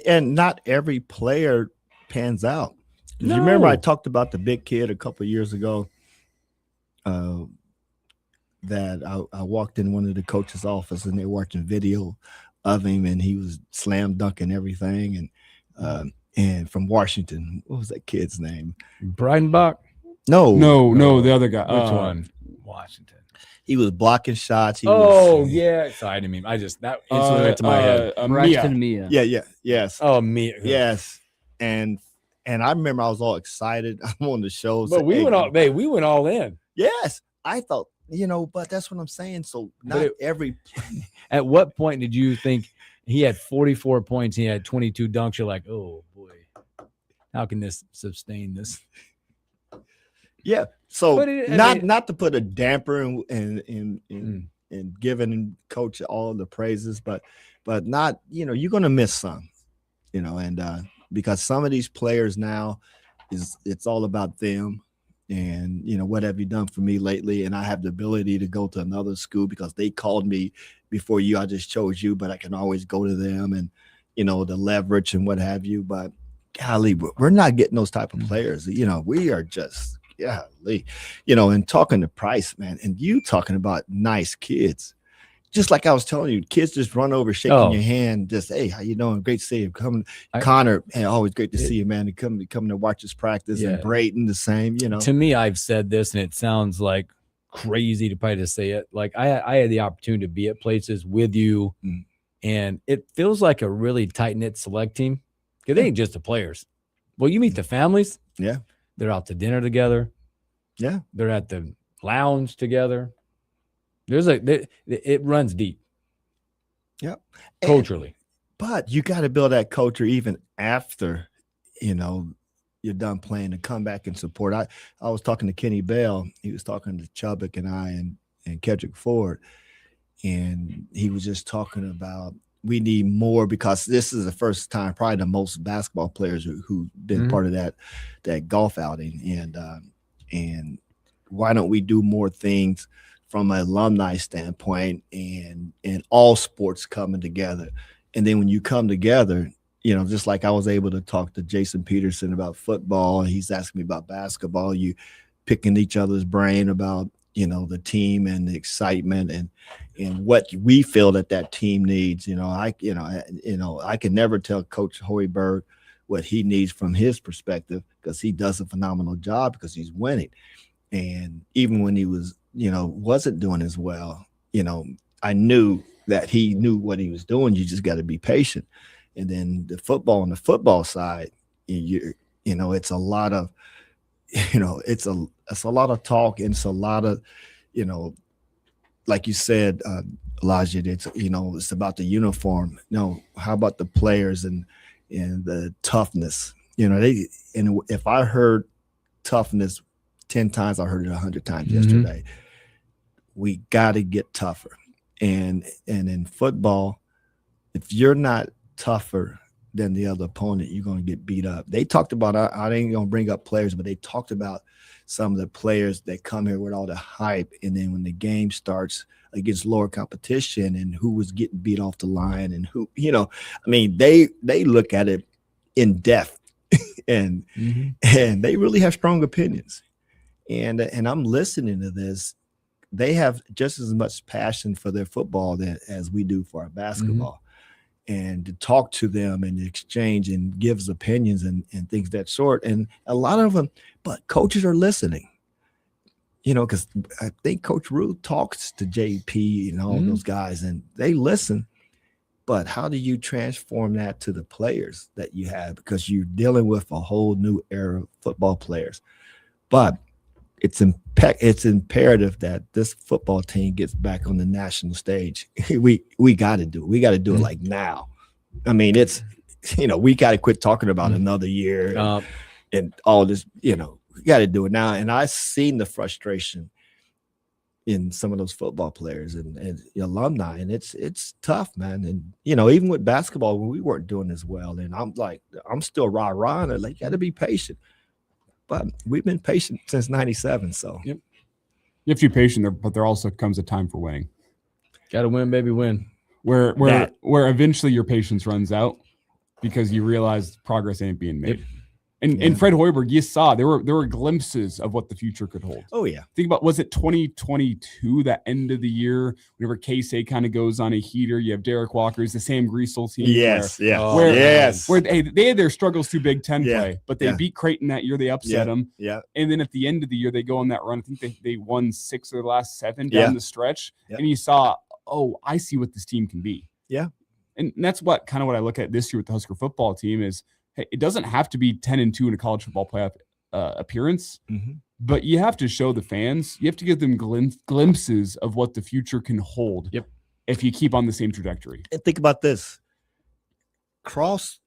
And not every player pans out. No. You remember I talked about the big kid a couple of years ago that I walked in one of the coach's office and they're watching video of him and he was slam dunking everything. And from Washington, what was that kid's name? Breidenbach? No, the other guy. Which one? Washington. He was blocking shots. Yeah. Sorry, I didn't mean. That instantly went to my head. Mia. Yes. Oh, Mia. Yes. And I remember I was all excited. I'm on the show. But we went all in. Yes. I thought, but that's what I'm saying. So not every. At what point did you think he had 44 points? He had 22 dunks. You're like, oh boy, how can this sustain this? Yeah. So not to put a damper in giving coach all the praises, but not, you're going to miss some, and because some of these players now it's all about them. And, what have you done for me lately? And I have the ability to go to another school because they called me before you. I just chose you, but I can always go to them and, the leverage and what have you. But golly, we're not getting those type of players. We are just, golly, and talking to Price, man, and you talking about nice kids. Just like I was telling you, kids just run over, shaking your hand, just, hey, how you doing? Great to see you. Connor, hey, always great to see you, man. Come to watch us practice. And Brayton, the same, To me, I've said this, and it sounds like crazy to probably to say it. Like I had the opportunity to be at places with you, and it feels like a really tight-knit select team. Because they ain't just the players. Well, you meet the families. Yeah. They're out to dinner together. Yeah. They're at the lounge together. It runs deep. Yeah. Culturally. But you got to build that culture even after, you're done playing, to come back and support. I was talking to Kenny Bell. He was talking to Chubbuck and I and Kedrick Ford. And he was just talking about we need more, because this is the first time, probably the most basketball players who've been part of that golf outing. And why don't we do more things from an alumni standpoint and all sports coming together? And then when you come together, just like I was able to talk to Jason Peterson about football, and he's asking me about basketball, you picking each other's brain about, the team and the excitement and what we feel that team needs. I can never tell Coach Hoiberg what he needs from his perspective, because he does a phenomenal job because he's winning. And even when he was, wasn't doing as well, I knew that he knew what he was doing. You just got to be patient. And then the football on the football side, it's a lot of, it's a lot of talk, and it's a lot of, like you said, Elijah, it's about the uniform. No, how about the players and the toughness? If I heard toughness 10 times, I heard it 100 times yesterday. We got to get tougher. And in football, if you're not tougher than the other opponent, you're going to get beat up. They talked about, I ain't going to bring up players, but they talked about some of the players that come here with all the hype. And then when the game starts against lower competition, and who was getting beat off the line, and who, they look at it in depth and they really have strong opinions. And I'm listening to this. They have just as much passion for their football as we do for our basketball. And to talk to them and exchange and gives opinions and things that sort. And a lot of them, but coaches are listening, because I think Coach Rue talks to JP and all those guys, and they listen. But how do you transform that to the players that you have? Because you're dealing with a whole new era of football players. But it's imperative that this football team gets back on the national stage. We got to do it. We got to do it like now. I mean, it's, we got to quit talking about another year and all this, we got to do it now. And I've seen the frustration in some of those football players and alumni, and it's tough, man. And, even with basketball, when we weren't doing as well, and I'm still rah-rah, and you got to be patient. But we've been patient since 97. So you have to be patient, but there also comes a time for winning. Got to win, baby, win. Where eventually your patience runs out because you realize progress ain't being made. And Fred Hoiberg, you saw there were glimpses of what the future could hold. Oh yeah. Think about, was it 2022, that end of the year, whenever K-State kind of goes on a heater, you have Derek Walker's, the Sam Greasel team. Yes, where they had their struggles through Big Ten play, but they beat Creighton that year. They upset them. Yeah. And then at the end of the year, they go on that run. I think they won 6 of their last 7 down the stretch. Yeah. And you saw, I see what this team can be. Yeah. And that's what I look at this year with the Husker football team is, hey, it doesn't have to be 10-2 in a college football playoff appearance, but you have to show the fans, you have to give them glimpses of what the future can hold. Yep. If you keep on the same trajectory. And think about this, cross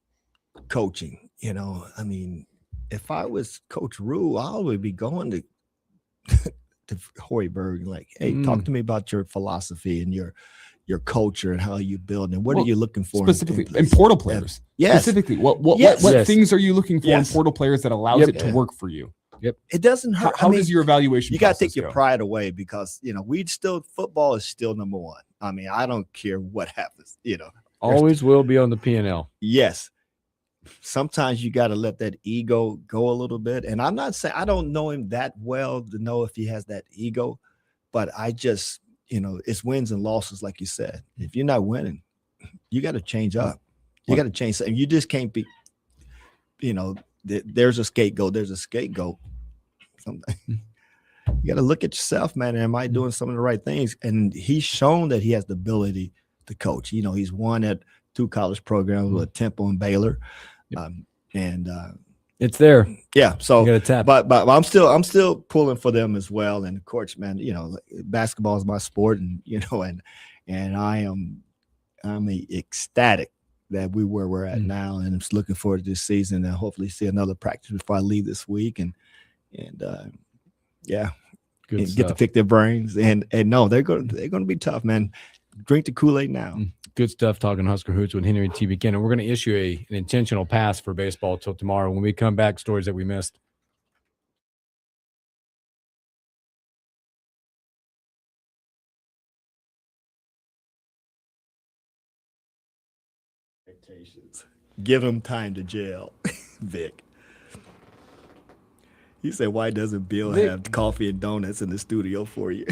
coaching, if I was Coach Rue, I would be going to Hoiberg, like, hey, talk to me about your philosophy and your culture and how you build, and what are you looking for specifically in portal players? Yes. Specifically, what things are you looking for in portal players that allows it to work for you? Yep. It doesn't hurt. How does your evaluation? You got to take your pride away, because football is still number one. I mean, I don't care what happens. Always will be on the P&L. Yes, sometimes you got to let that ego go a little bit. And I'm not saying I don't know him that well to know if he has that ego, but I just, it's wins and losses, like you said. If you're not winning, you got to change up. You got to change something. You just can't be, there's a scapegoat. There's a scapegoat. Something. You got to look at yourself, man. Am I doing some of the right things? And he's shown that he has the ability to coach. He's won at 2 college programs with Temple and Baylor. It's there. Yeah. So, you gotta tap. but I'm still pulling for them as well. And of course, man, basketball is my sport, and I'm ecstatic that we're at now, and I'm just looking forward to this season and hopefully see another practice before I leave this week, and get to pick their brains, and no, they're going to be tough, man. Drink the Kool-Aid now. Good stuff talking Husker Hoots with Henry and T. Buchanan. We're going to issue an intentional pass for baseball till tomorrow. When we come back, stories that we missed. Give him time to jail, Vic. He said, "Why doesn't Bill have coffee and donuts in the studio for you?"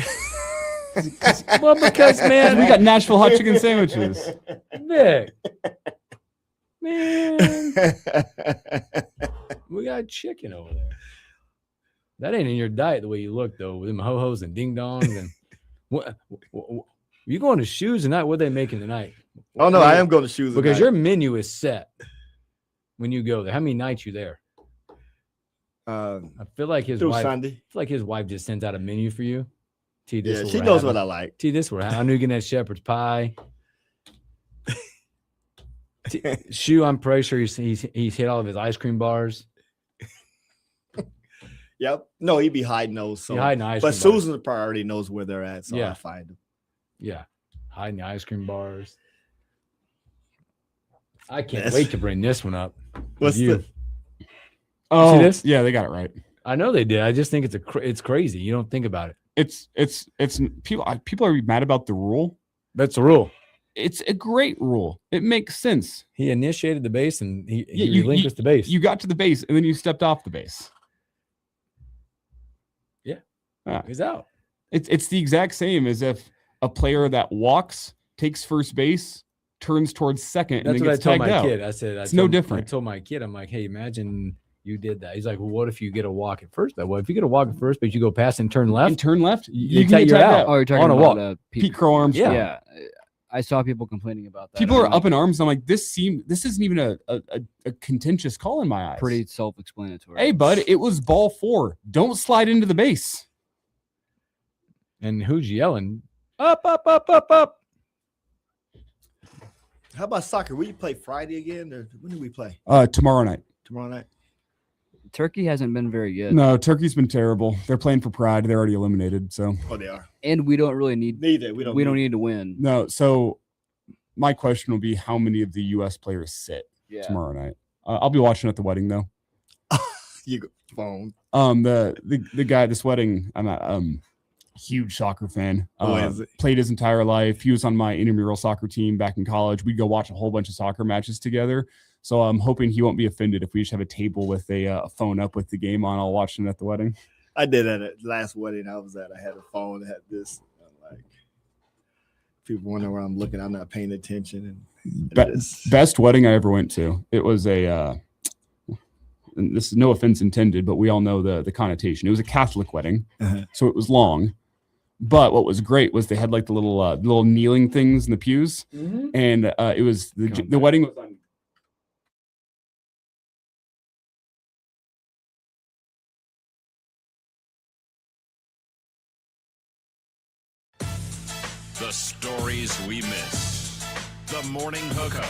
Well, because, man, we got Nashville hot chicken sandwiches. Vic, man, we got chicken over there. That ain't in your diet the way you look, though, with them ho-hos and ding-dongs. And what you going to Shoes tonight? What are they making tonight? Oh, no, I am going to Shoes because tonight. your menu is set when you go there. How many nights you there? I feel like his wife. Sunday. I feel like his wife just sends out a menu for you. T, Yeah, she knows what I like. T, this I knew you can have shepherd's pie. Shoe, I'm pretty sure he's hit all of his ice cream bars. Yep. No, he'd be hiding those. So. He hiding ice but cream Susan already knows where they're at, so Yeah. I find them. Yeah, hiding the ice cream bars. I can't wait to bring this one up. What's you? the? Oh, See this? yeah, they got it right. I know they did. I just think it's crazy. You don't think about it. It's people are mad about the rule. That's the rule. It's a great rule. It makes sense. He initiated the base and he relinquished the base. You got to the base and then you stepped off the base. Yeah, he's out. It's the exact same as if a player that walks, takes first base, turns towards second, That's and then what I gets told tagged my out. kid. I said It's no different. I told my kid, I'm like, hey, imagine you did that. He's like, well, what if you get a walk at first? Well, if you get a walk at first, but you go past and turn left, you can get tagged out. Oh, you're talking on a about walk. Pete Crow Armstrong. Yeah. I saw people complaining about that. People I'm are up in arms. I'm like, this isn't even a contentious call in my eyes. pretty self-explanatory. Hey, bud, it was ball 4. Don't slide into the base. And who's yelling? Up, up, up, up, up. How about soccer? Will you play Friday again, or when do we play? Tomorrow night. Tomorrow night. Turkey hasn't been very good. No, Turkey's been terrible. They're playing for pride. They're already eliminated. So. Oh, they are. And we don't really need. Neither. We don't need to win. No. So, my question will be, how many of the U.S. players sit tomorrow night? I'll be watching at the wedding though. You go phone. The guy at this wedding, I'm not huge soccer fan. Is it? Played his entire life. He was on my intramural soccer team back in college. We'd go watch a whole bunch of soccer matches together. So I'm hoping he won't be offended if we just have a table with a phone up with the game on. I'll watch it at the wedding. I did that at the last wedding I was at. I had a phone that had this. I'm like, people wonder where I'm looking. I'm not paying attention. And best wedding I ever went to. It was a. And this is no offense intended, but we all know the connotation. It was a Catholic wedding, so it was long. But what was great was they had like the little kneeling things in the pews, and it was the wedding was on. The stories we miss. The Morning Hookup.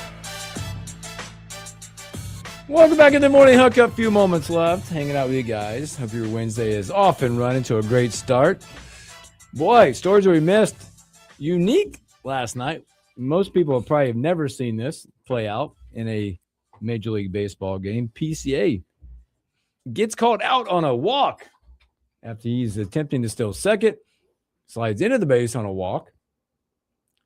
Welcome back in the Morning Hookup. Few moments left. Hanging out with you guys. Hope your Wednesday is off and running to a great start. Boy, stories we missed. Unique last night. Most people probably have never seen this play out in a Major League Baseball game. PCA gets called out on a walk after he's attempting to steal second. Slides into the base on a walk.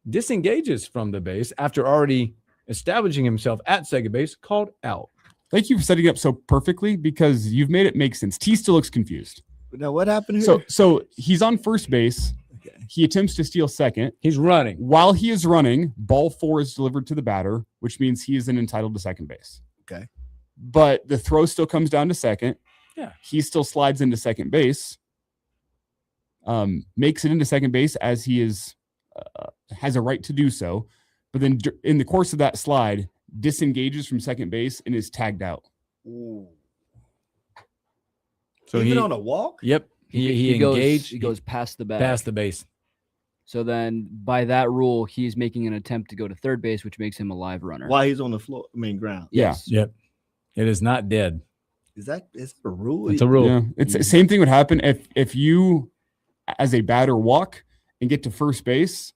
Disengages from the base after already establishing himself at second base. Called out. Thank you for setting it up so perfectly because you've made it make sense. T still looks confused. Now, what happened here? So he's on first base. Okay. He attempts to steal second. He's running. While he is running, ball 4 is delivered to the batter, which means he is then entitled to second base. Okay. But the throw still comes down to second. Yeah. He still slides into second base. Makes it into second base as he is has a right to do so. But then in the course of that slide, disengages from second base and is tagged out. Ooh. So Even on a walk? Yep. He engaged. He goes past the bag. Past the base. So then, by that rule, he's making an attempt to go to third base, which makes him a live runner. While he's on the floor, ground. Yes. Yeah. Yep. It is not dead. Is that a rule? It's a rule. Yeah. It's the same thing would happen if you, as a batter, walk and get to first base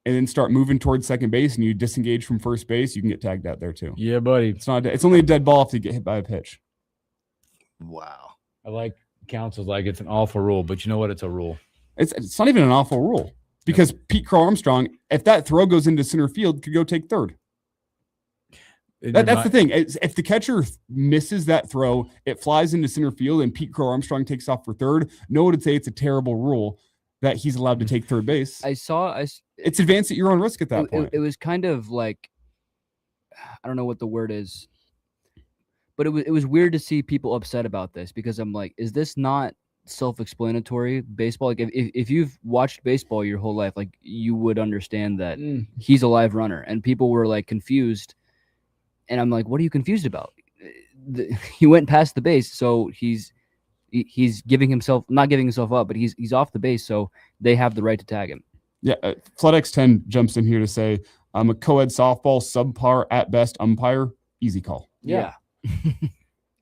and then start moving towards second base and you disengage from first base, you can get tagged out there too. Yeah, buddy. It's only a dead ball if you get hit by a pitch. Wow. I like council's like it's an awful rule, but you know what? It's a rule. It's not even an awful rule because Pete Crow Armstrong, if that throw goes into center field, could go take third. That's the thing. If the catcher misses that throw, it flies into center field and Pete Crow Armstrong takes off for third. No one would say it's a terrible rule that he's allowed to take third base. It's advanced at your own risk at that point. It was kind of like, I don't know what the word is, but it was weird to see people upset about this because I'm like, is this not self-explanatory? Baseball, like if you've watched baseball your whole life, like you would understand that he's a live runner, and people were like confused, and I'm like, what are you confused about? He went past the base, so he's giving himself, not giving himself up, but he's off the base, so they have the right to tag him. Yeah, FloodX10 jumps in here to say, I'm a co-ed softball, subpar at best umpire, easy call. Yeah.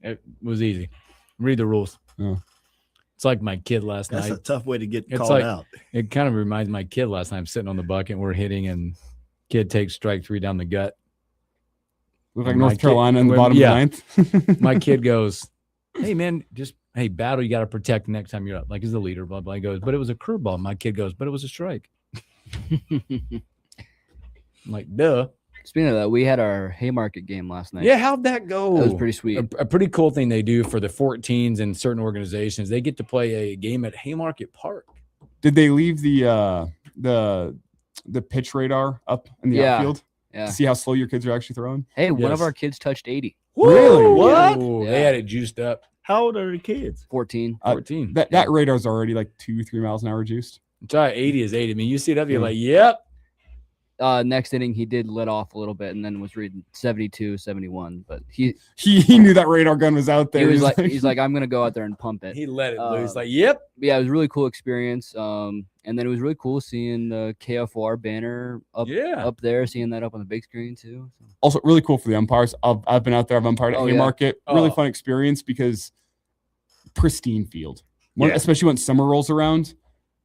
It was easy. Read the rules. Yeah. It's like my kid last night. That's a tough way to get called out. It kind of reminds my kid last night, sitting on the bucket, we're hitting, and kid takes strike 3 down the gut. Look like North Carolina in the bottom of the ninth. My kid goes, hey, man, hey, battle, you got to protect the next time you're up. Like, he's the leader, blah, blah. He goes, but it was a curveball. My kid goes, but it was a strike. I'm like, duh. Speaking of that, we had our Haymarket game last night. Yeah, how'd that go? That was pretty sweet. A pretty cool thing they do for the 14s and certain organizations, they get to play a game at Haymarket Park. Did they leave the pitch radar up in the outfield? Yeah. To see how slow your kids are actually throwing? Hey, one of our kids touched 80. Really? What? Yeah. They had it juiced up. How old are the kids? 14. 14. That radar's already like 2-3 miles an hour juiced. 80 is 80. I mean, you see it up, you're like, yep. Next inning, he did let off a little bit and then was reading 72, 71. But he knew that radar gun was out there. He's like, I'm going to go out there and pump it. He let it loose. Like, yep. Yeah, it was a really cool experience. And then it was really cool seeing the KFOR banner up there, seeing that up on the big screen too. So. Also, really cool for the umpires. I've been out there. I've umpired at Haymarket. Yeah. Really fun experience because pristine field. Especially when summer rolls around.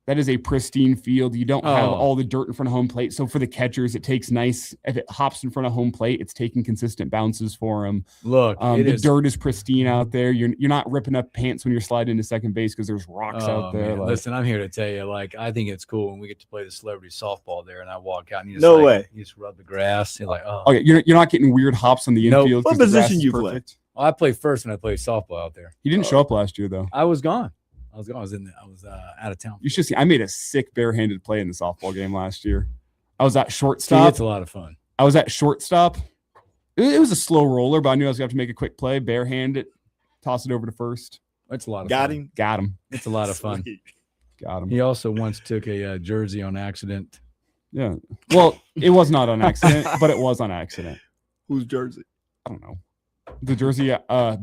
That is a pristine field. You don't have all the dirt in front of home plate. So for the catchers, it takes nice. If it hops in front of home plate, it's taking consistent bounces for them. Look, the dirt is pristine out there. You're not ripping up pants when you're sliding into second base because there's rocks out there. Man. Listen, I'm here to tell you, like, I think it's cool when we get to play the celebrity softball there, and I walk out and you just you just rub the grass. You're like, okay, you're not getting weirred hops on the infield. What position you play? Well, I play first when I play softball out there. He didn't show up last year though. I was gone. I was out of town. You should see. I made a sick barehanded play in the softball game last year. I was at shortstop. It's a lot of fun. I was at shortstop. It was a slow roller, but I knew I was going to have to make a quick play, barehand it, toss it over to first. It's a lot of Got fun. him. Got him. It's a lot of fun. Got him. He also once took a jersey on accident. Yeah. Well, it was not on accident, but it was on accident. Whose jersey? I don't know. The jersey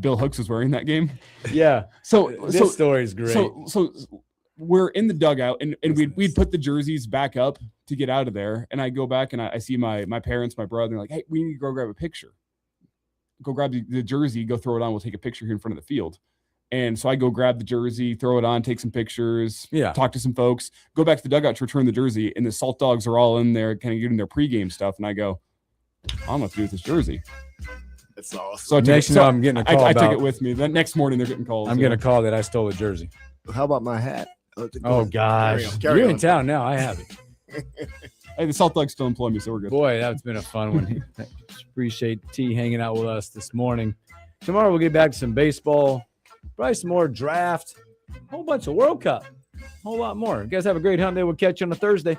Bill Hooks was wearing that game. Yeah. So this story is great. So we're in the dugout and we'd put the jerseys back up to get out of there. And I go back and I see my parents, my brother, and like, hey, we need to go grab a picture. Go grab the jersey, go throw it on. We'll take a picture here in front of the field. And so I go grab the jersey, throw it on, take some pictures, talk to some folks, go back to the dugout to return the jersey. And the Salt Dogs are all in there kind of getting their pregame stuff. And I go, I don't know what to do with this jersey. That's awesome. So I'm getting a call. I took it with me. The next morning they're getting calls. I'm getting a call that I stole a jersey. How about my hat? Oh gosh, you're in town now. I have it. Hey, the Salt Dogs still employ me, so we're good. Boy, that's been a fun one. Appreciate T hanging out with us this morning. Tomorrow we'll get back to some baseball, probably some more draft, a whole bunch of World Cup, a whole lot more. You guys have a great hump day. We'll catch you on a Thursday.